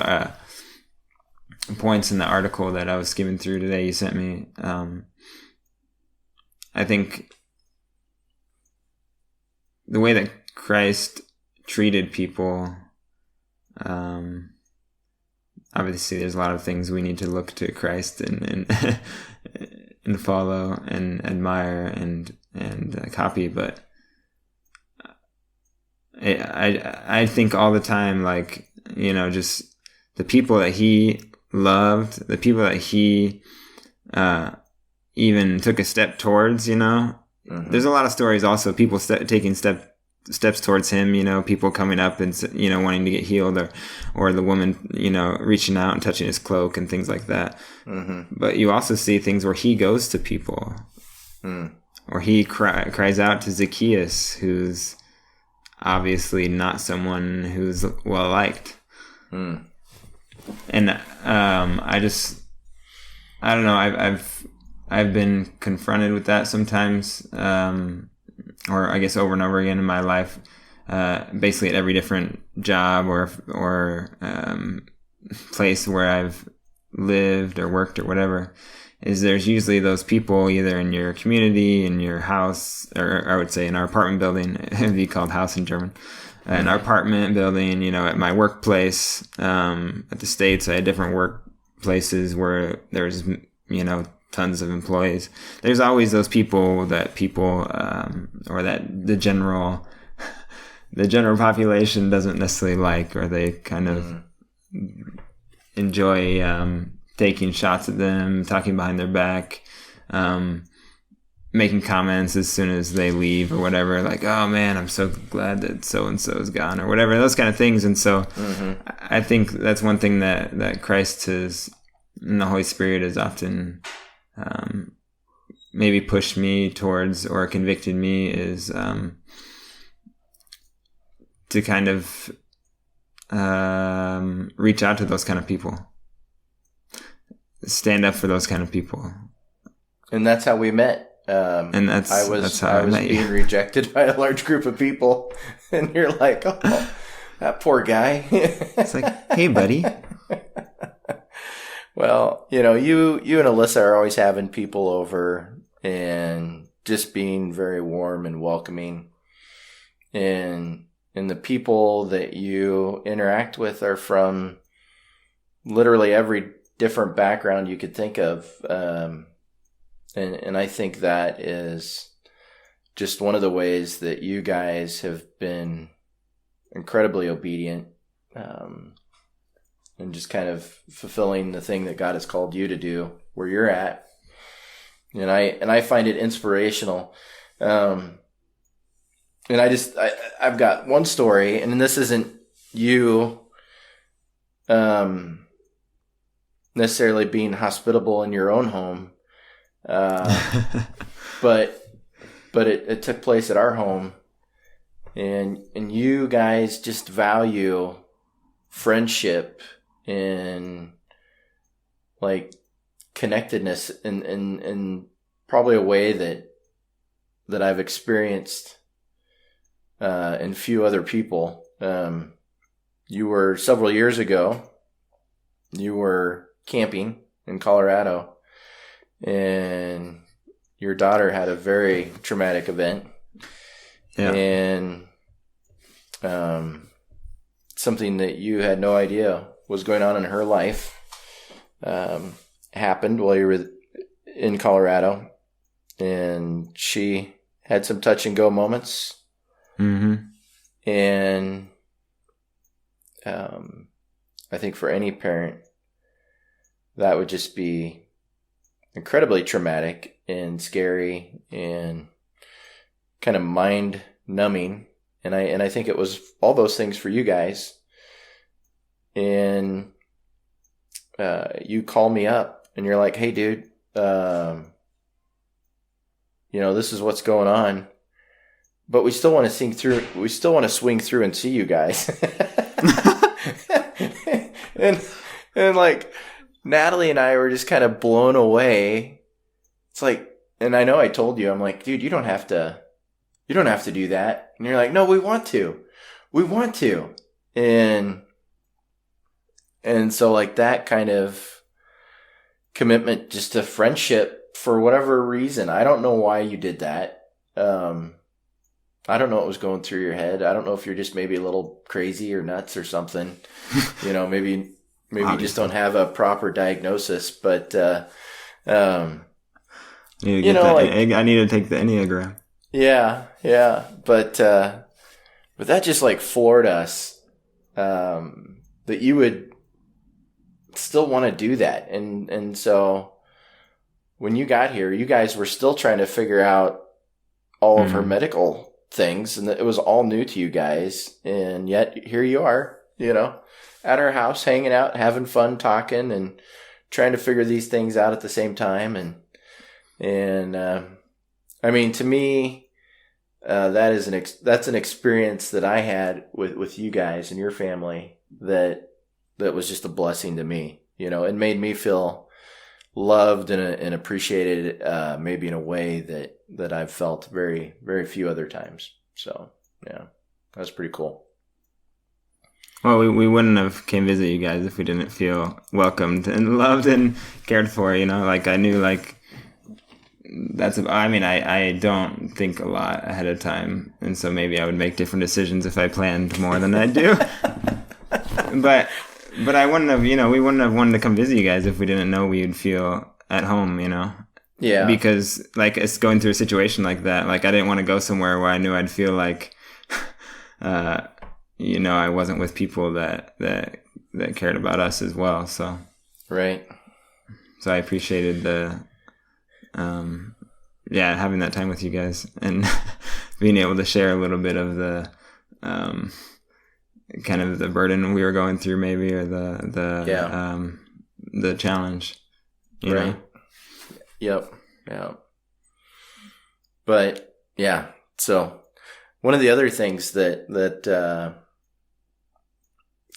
points in the article that I was skimming through today you sent me. I think the way that Christ treated people, obviously there's a lot of things we need to look to Christ and follow and admire and copy, but I think all the time, like, just the people that he loved, the people that he even took a step towards, There's a lot of stories also, people taking steps towards him, people coming up and, wanting to get healed, or the woman, reaching out and touching his cloak and things like that. Mm-hmm. But you also see things where he goes to people, or he cries out to Zacchaeus, who's obviously not someone who's well liked. And I don't know, I've been confronted with that sometimes, or I guess over and over again in my life, basically at every different job or place where I've lived or worked or whatever, is there's usually those people either in your community, in your house, or I would say in our apartment building, it'd be called house in German, in our apartment building, at my workplace, at the States, I had different workplaces where there's, tons of employees. There's always those people or that the general population doesn't necessarily like, or they kind of enjoy taking shots at them, talking behind their back, making comments as soon as they leave or whatever, like, oh man, I'm so glad that so and so is gone, or whatever, those kind of things. And so I think that's one thing that Christ has, and the Holy Spirit has often maybe pushed me towards or convicted me, is to kind of reach out to those kind of people, stand up for those kind of people. And that's how we met. And I was being rejected by a large group of people, and you're like, oh, that poor guy. It's like, hey, buddy. Well, you and Alyssa are always having people over and just being very warm and welcoming. And the people that you interact with are from literally every different background you could think of. And I think that is just one of the ways that you guys have been incredibly obedient, and just kind of fulfilling the thing that God has called you to do where you're at. And I find it inspirational. And I've got one story, and this isn't you necessarily being hospitable in your own home. But it took place at our home, and you guys just value friendship and like connectedness in probably a way that I've experienced in few other people. You were several years ago, you were camping in Colorado, and your daughter had a very traumatic event. Yeah. And something that you had no idea was going on in her life happened while you were in Colorado, and she had some touch and go moments Mm-hmm. And I think for any parent, that would just be incredibly traumatic and scary and kind of mind numbing. And I think it was all those things for you guys. And you call me up and you're like, hey, dude, this is what's going on. But we still want to sing through. We still want to swing through and see you guys. and like Natalie and I were just kind of blown away. It's like, and I know I told you, I'm like, dude, you don't have to do that. And you're like, no, we want to. And so like that kind of commitment just to friendship for whatever reason. I don't know why you did that. I don't know what was going through your head. I don't know if you're just maybe a little crazy or nuts or something. Maybe you just don't have a proper diagnosis, but I need to take the Enneagram. Yeah. But that just like floored us, that you would still want to do that. And so when you got here, you guys were still trying to figure out all of her medical things, and it was all new to you guys. And yet here you are, at our house, hanging out, having fun, talking, and trying to figure these things out at the same time. And I mean, to me, that's an experience that I had with you guys and your family that was just a blessing to me. It made me feel loved and appreciated, maybe in a way that I've felt very, very few other times. So yeah, that's pretty cool. Well, we wouldn't have came visit you guys if we didn't feel welcomed and loved and cared for. Like I knew like. I don't think a lot ahead of time, and so maybe I would make different decisions if I planned more than I do. but I wouldn't have, we wouldn't have wanted to come visit you guys if we didn't know we would feel at home, Yeah. Because like it's going through a situation like that, like I didn't want to go somewhere where I knew I'd feel like, I wasn't with people that cared about us as well. So. Right. So I appreciated having that time with you guys and being able to share a little bit of the kind of the burden we were going through, maybe, or the challenge. You right. know? Yep. Yeah. But yeah, so one of the other things that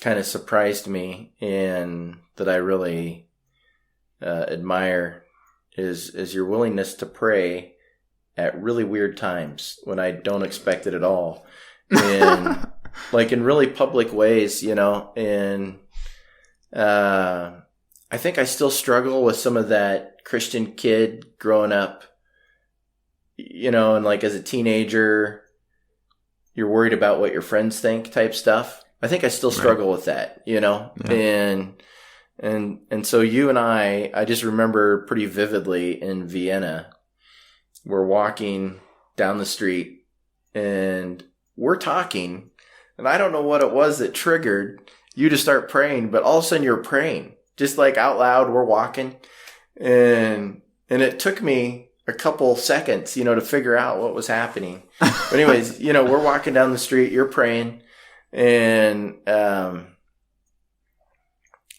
kind of surprised me and that I really admire is your willingness to pray at really weird times when I don't expect it at all. And like in really public ways, and I think I still struggle with some of that Christian kid growing up, and like as a teenager, you're worried about what your friends think type stuff. I think I still struggle with that, Yeah. And so you and I just remember pretty vividly in Vienna, we're walking down the street and we're talking, and I don't know what it was that triggered you to start praying, but all of a sudden you're praying just like out loud. We're walking and it took me a couple seconds, to figure out what was happening. But anyways, we're walking down the street, you're praying, and,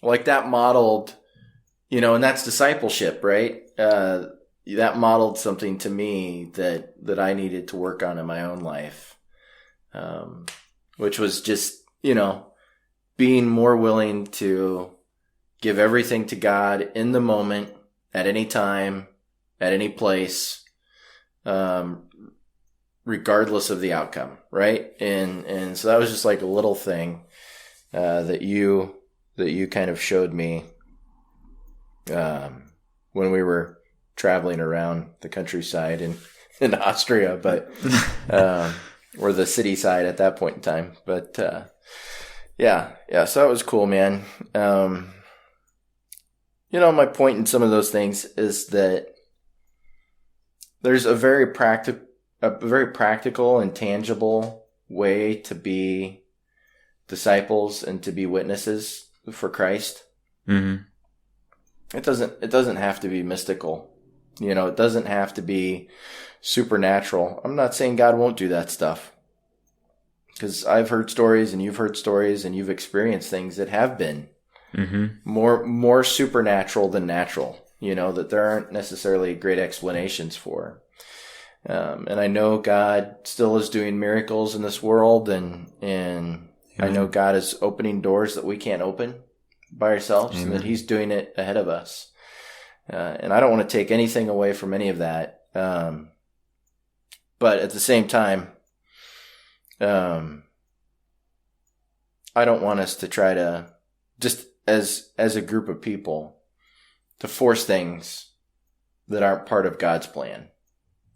like that modeled, and that's discipleship, right? That modeled something to me that I needed to work on in my own life, which was just, being more willing to give everything to God in the moment, at any time, at any place, regardless of the outcome, right? And so that was just like a little thing that you kind of showed me when we were traveling around the countryside in Austria, but or the city side at that point in time. But yeah, so that was cool, man. My point in some of those things is that there's a very practical and tangible way to be disciples and to be witnesses for Christ. Mm-hmm. It doesn't have to be mystical. It doesn't have to be supernatural. I'm not saying God won't do that stuff, because I've heard stories and you've heard stories and you've experienced things that have been more supernatural than natural, that there aren't necessarily great explanations for. And I know God still is doing miracles in this world, and I know God is opening doors that we can't open by ourselves, and that He's doing it ahead of us. And I don't want to take anything away from any of that. But at the same time, I don't want us to try to, just as a group of people, to force things that aren't part of God's plan.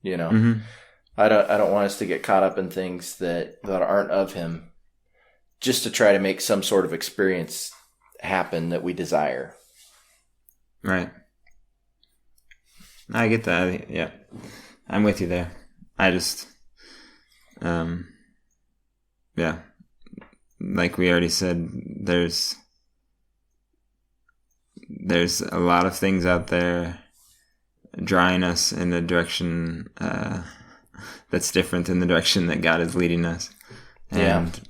I don't want us to get caught up in things that aren't of Him, just to try to make some sort of experience happen that we desire. Right. I get that. Yeah, I'm with you there. I just, yeah, like we already said, there's a lot of things out there drawing us in the direction that's different than the direction that God is leading us. And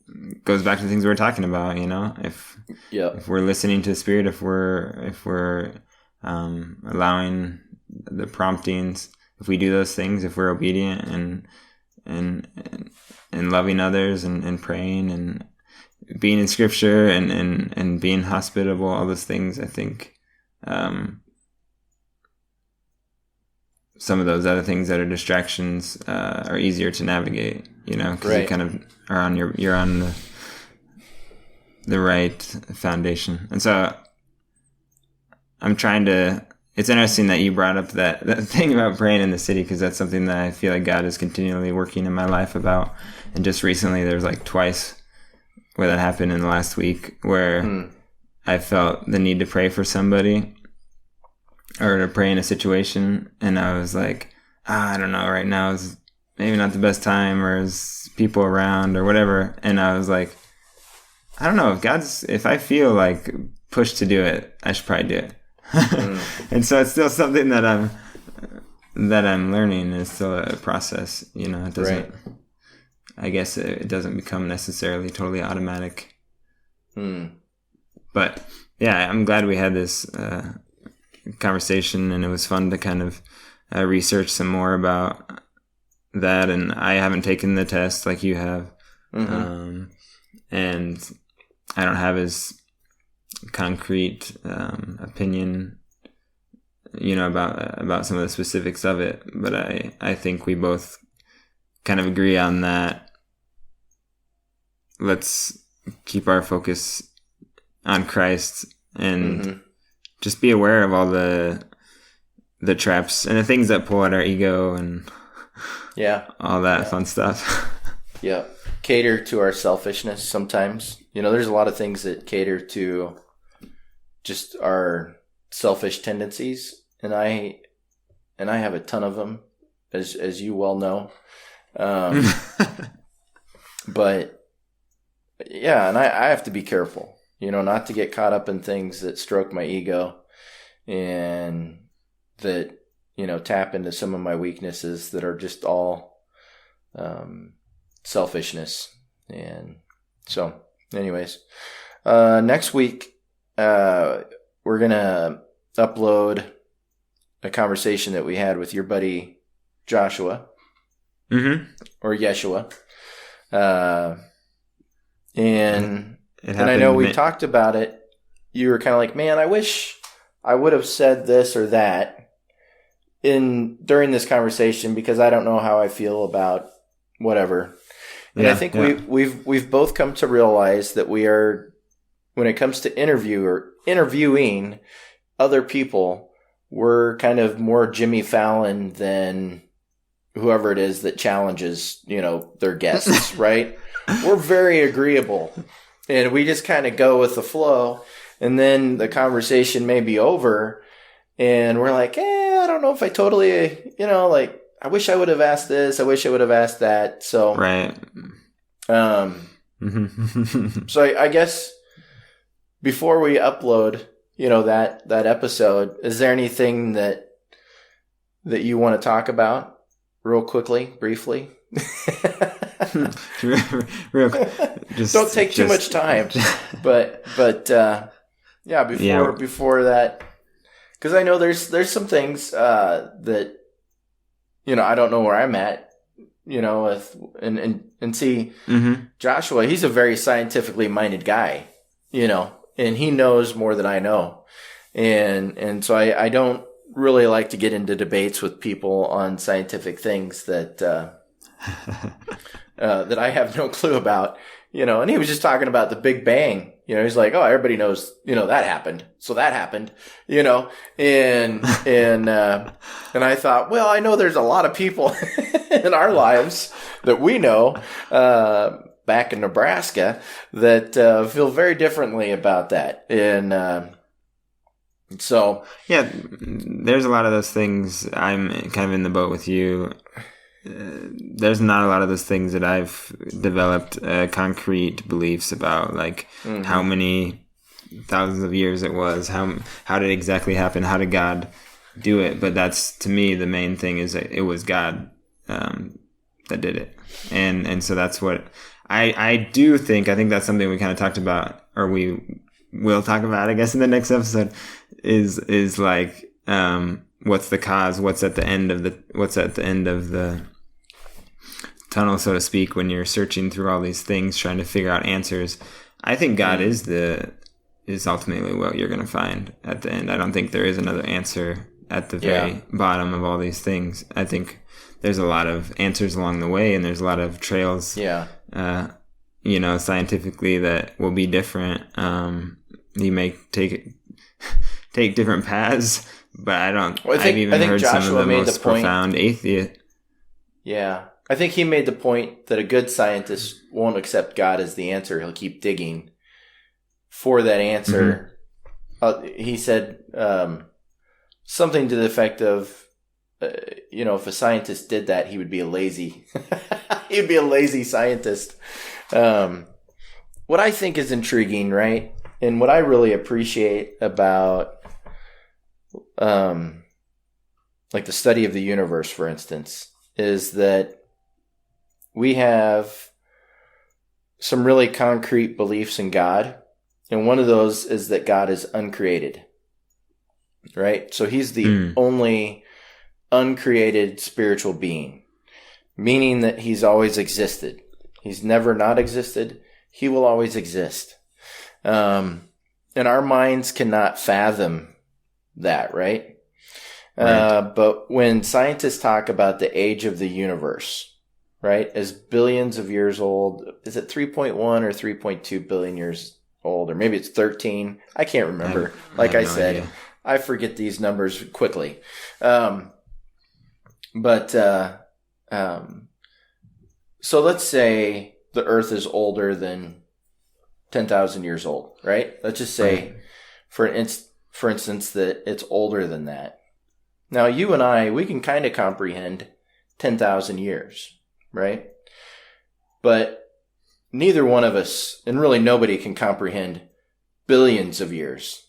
it goes back to the things we were talking about, if we're listening to the Spirit, if we're allowing the promptings, if we do those things, if we're obedient and loving others and praying and being in Scripture and being hospitable, all those things, I think some of those other things that are distractions are easier to navigate, because you kind of are you're on the right foundation. And so I'm trying to, it's interesting that you brought up that thing about praying in the city, because that's something that I feel like God is continually working in my life about. And just recently there's like twice where that happened in the last week, where I felt the need to pray for somebody or to pray in a situation, and I was like, I don't know, right now is maybe not the best time, or is people around or whatever. And I was like, I don't know, if I feel like pushed to do it, I should probably do it. And so it's still something that I'm learning. It's still a process, it doesn't, I guess it doesn't become necessarily totally automatic. But yeah, I'm glad we had this conversation, and it was fun to kind of research some more about that. And I haven't taken the test like you have. And I don't have as concrete opinion, about some of the specifics of it, but I think we both kind of agree on that. Let's keep our focus on Christ and just be aware of all the traps and the things that pull at our ego and all that fun stuff. Yeah. Cater to our selfishness sometimes. There's a lot of things that cater to just our selfish tendencies, and I have a ton of them, as you well know. But yeah, and I have to be careful, not to get caught up in things that stroke my ego and that, tap into some of my weaknesses that are just all selfishness. And so anyways, next week, we're going to upload a conversation that we had with your buddy Joshua or Yeshua. And I know we talked about it. You were kind of like, man, I wish I would have said this or that during this conversation, because I don't know how I feel about whatever. And I think we've both come to realize that we are, when it comes to interviewing other people, we're kind of more Jimmy Fallon than whoever it is that challenges, their guests, right? We're very agreeable, and we just kind of go with the flow, and then the conversation may be over, and we're like, I don't know if I totally, I wish I would have asked this. I wish I would have asked that. So, right. So I guess before we upload, that episode, is there anything that you want to talk about real quickly, briefly? Real, don't take too much time, but before that, because I know there's some things that I don't know where I'm at, and see Joshua, he's a very scientifically minded guy, and he knows more than I know, and so I don't really like to get into debates with people on scientific things that that I have no clue about, and he was just talking about the Big Bang. He's like, oh, everybody knows, that happened. So that happened, and I thought, well, I know there's a lot of people in our lives that we know, back in Nebraska that, feel very differently about that. And, so. Yeah, there's a lot of those things. I'm kind of in the boat with you. There's not a lot of those things that I've developed concrete beliefs about, like how many thousands of years it was, how did it exactly happen, how did God do it. But that's, to me, the main thing is that it was God that did it, and so that's what I think that's something we kind of talked about, or we will talk about, I guess, in the next episode, is like what's the cause, what's at the end of the tunnel, so to speak, when you're searching through all these things trying to figure out answers. I think God is ultimately what you're going to find at the end. I don't think there is another answer at the very bottom of all these things. I think there's a lot of answers along the way, and there's a lot of trails scientifically that will be different. You may take different paths, but I've even heard Joshua some of the most profound atheists. Yeah. I think he made the point that a good scientist won't accept God as the answer. He'll keep digging for that answer. He said something to the effect of, if a scientist did that, he would be a lazy scientist. What I think is intriguing, right? And what I really appreciate about like the study of the universe, for instance, is that we have some really concrete beliefs in God. And one of those is that God is uncreated, right? So he's the only uncreated spiritual being, meaning that he's always existed. He's never not existed. He will always exist. And our minds cannot fathom that, right? But when scientists talk about the age of the universe, right, as billions of years old, is it 3.1 or 3.2 billion years old? Or maybe it's 13. I can't remember. Like I said, idea. I forget these numbers quickly. So let's say the Earth is older than 10,000 years old, right? Let's just say, for instance, that it's older than that. Now, you and I, we can kind of comprehend 10,000 years, right? But neither one of us, and really nobody, can comprehend billions of years,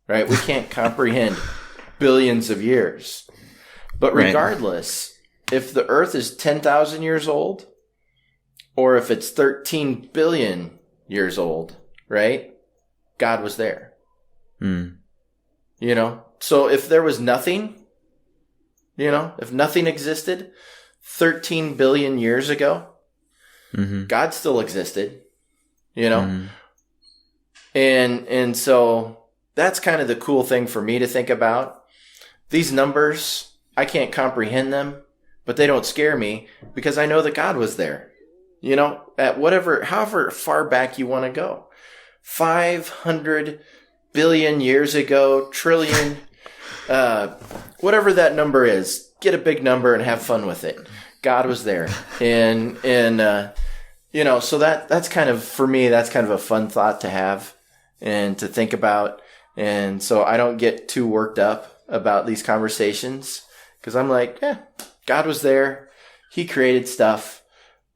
right? We can't comprehend billions of years. But regardless, if the Earth is 10,000 years old, or if it's 13 billion years old, right? God was there. So if there was nothing, if nothing existed 13 billion years ago, God still existed, and so that's kind of the cool thing for me to think about. These numbers, I can't comprehend them, but they don't scare me because I know that God was there, at however far back you want to go. 500 billion years ago, trillion, whatever that number is, get a big number and have fun with it. God was there. And so that's kind of, for me, that's kind of a fun thought to have and to think about. And so I don't get too worked up about these conversations because I'm like, God was there. He created stuff.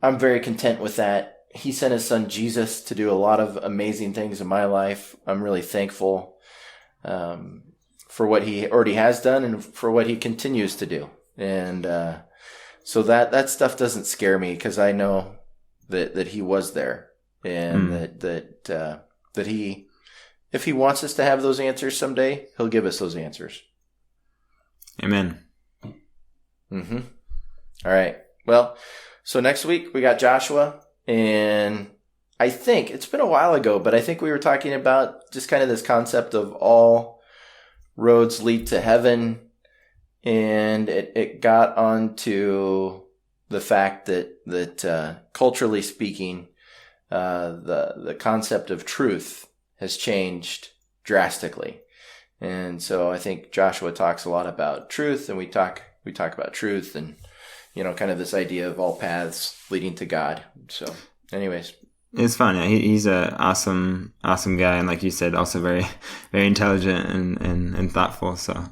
I'm very content with that. He sent his son Jesus to do a lot of amazing things in my life. I'm really thankful for what he already has done and for what he continues to do. And so that stuff doesn't scare me because I know that he was there, and that he, if he wants us to have those answers someday, he'll give us those answers. Amen. Mm-hmm. All right. Well, so next week we got Joshua, and I think it's been a while ago, but I think we were talking about just kind of this concept of all roads lead to heaven, and it got onto the fact that culturally speaking, the concept of truth has changed drastically. And so I think Joshua talks a lot about truth, and we talk about truth and, kind of this idea of all paths leading to God. So anyways. It's fun. Yeah. He's a awesome guy. And like you said, also very, very intelligent and thoughtful. So,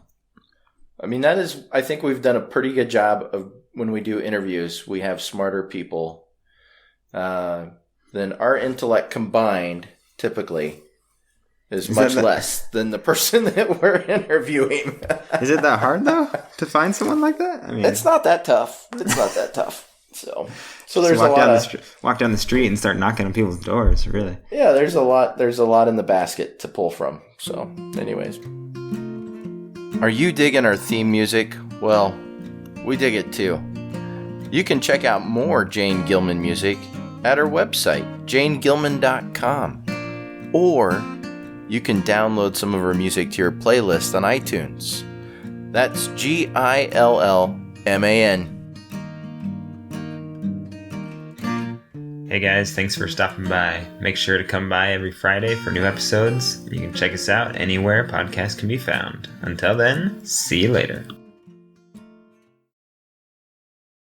I mean, I think we've done a pretty good job of when we do interviews, we have smarter people than our intellect combined typically is much less than the person that we're interviewing. Is it that hard though to find someone like that? I mean, it's not that tough. So there's walk down the street and start knocking on people's doors. Really? Yeah, there's a lot in the basket to pull from. So, anyways, are you digging our theme music? Well, we dig it too. You can check out more Jane Gilman music at our website, janegilman.com, or you can download some of her music to your playlist on iTunes. That's GILLMAN. Hey guys, thanks for stopping by. Make sure to come by every Friday for new episodes. You can check us out anywhere podcasts can be found. Until then, see you later.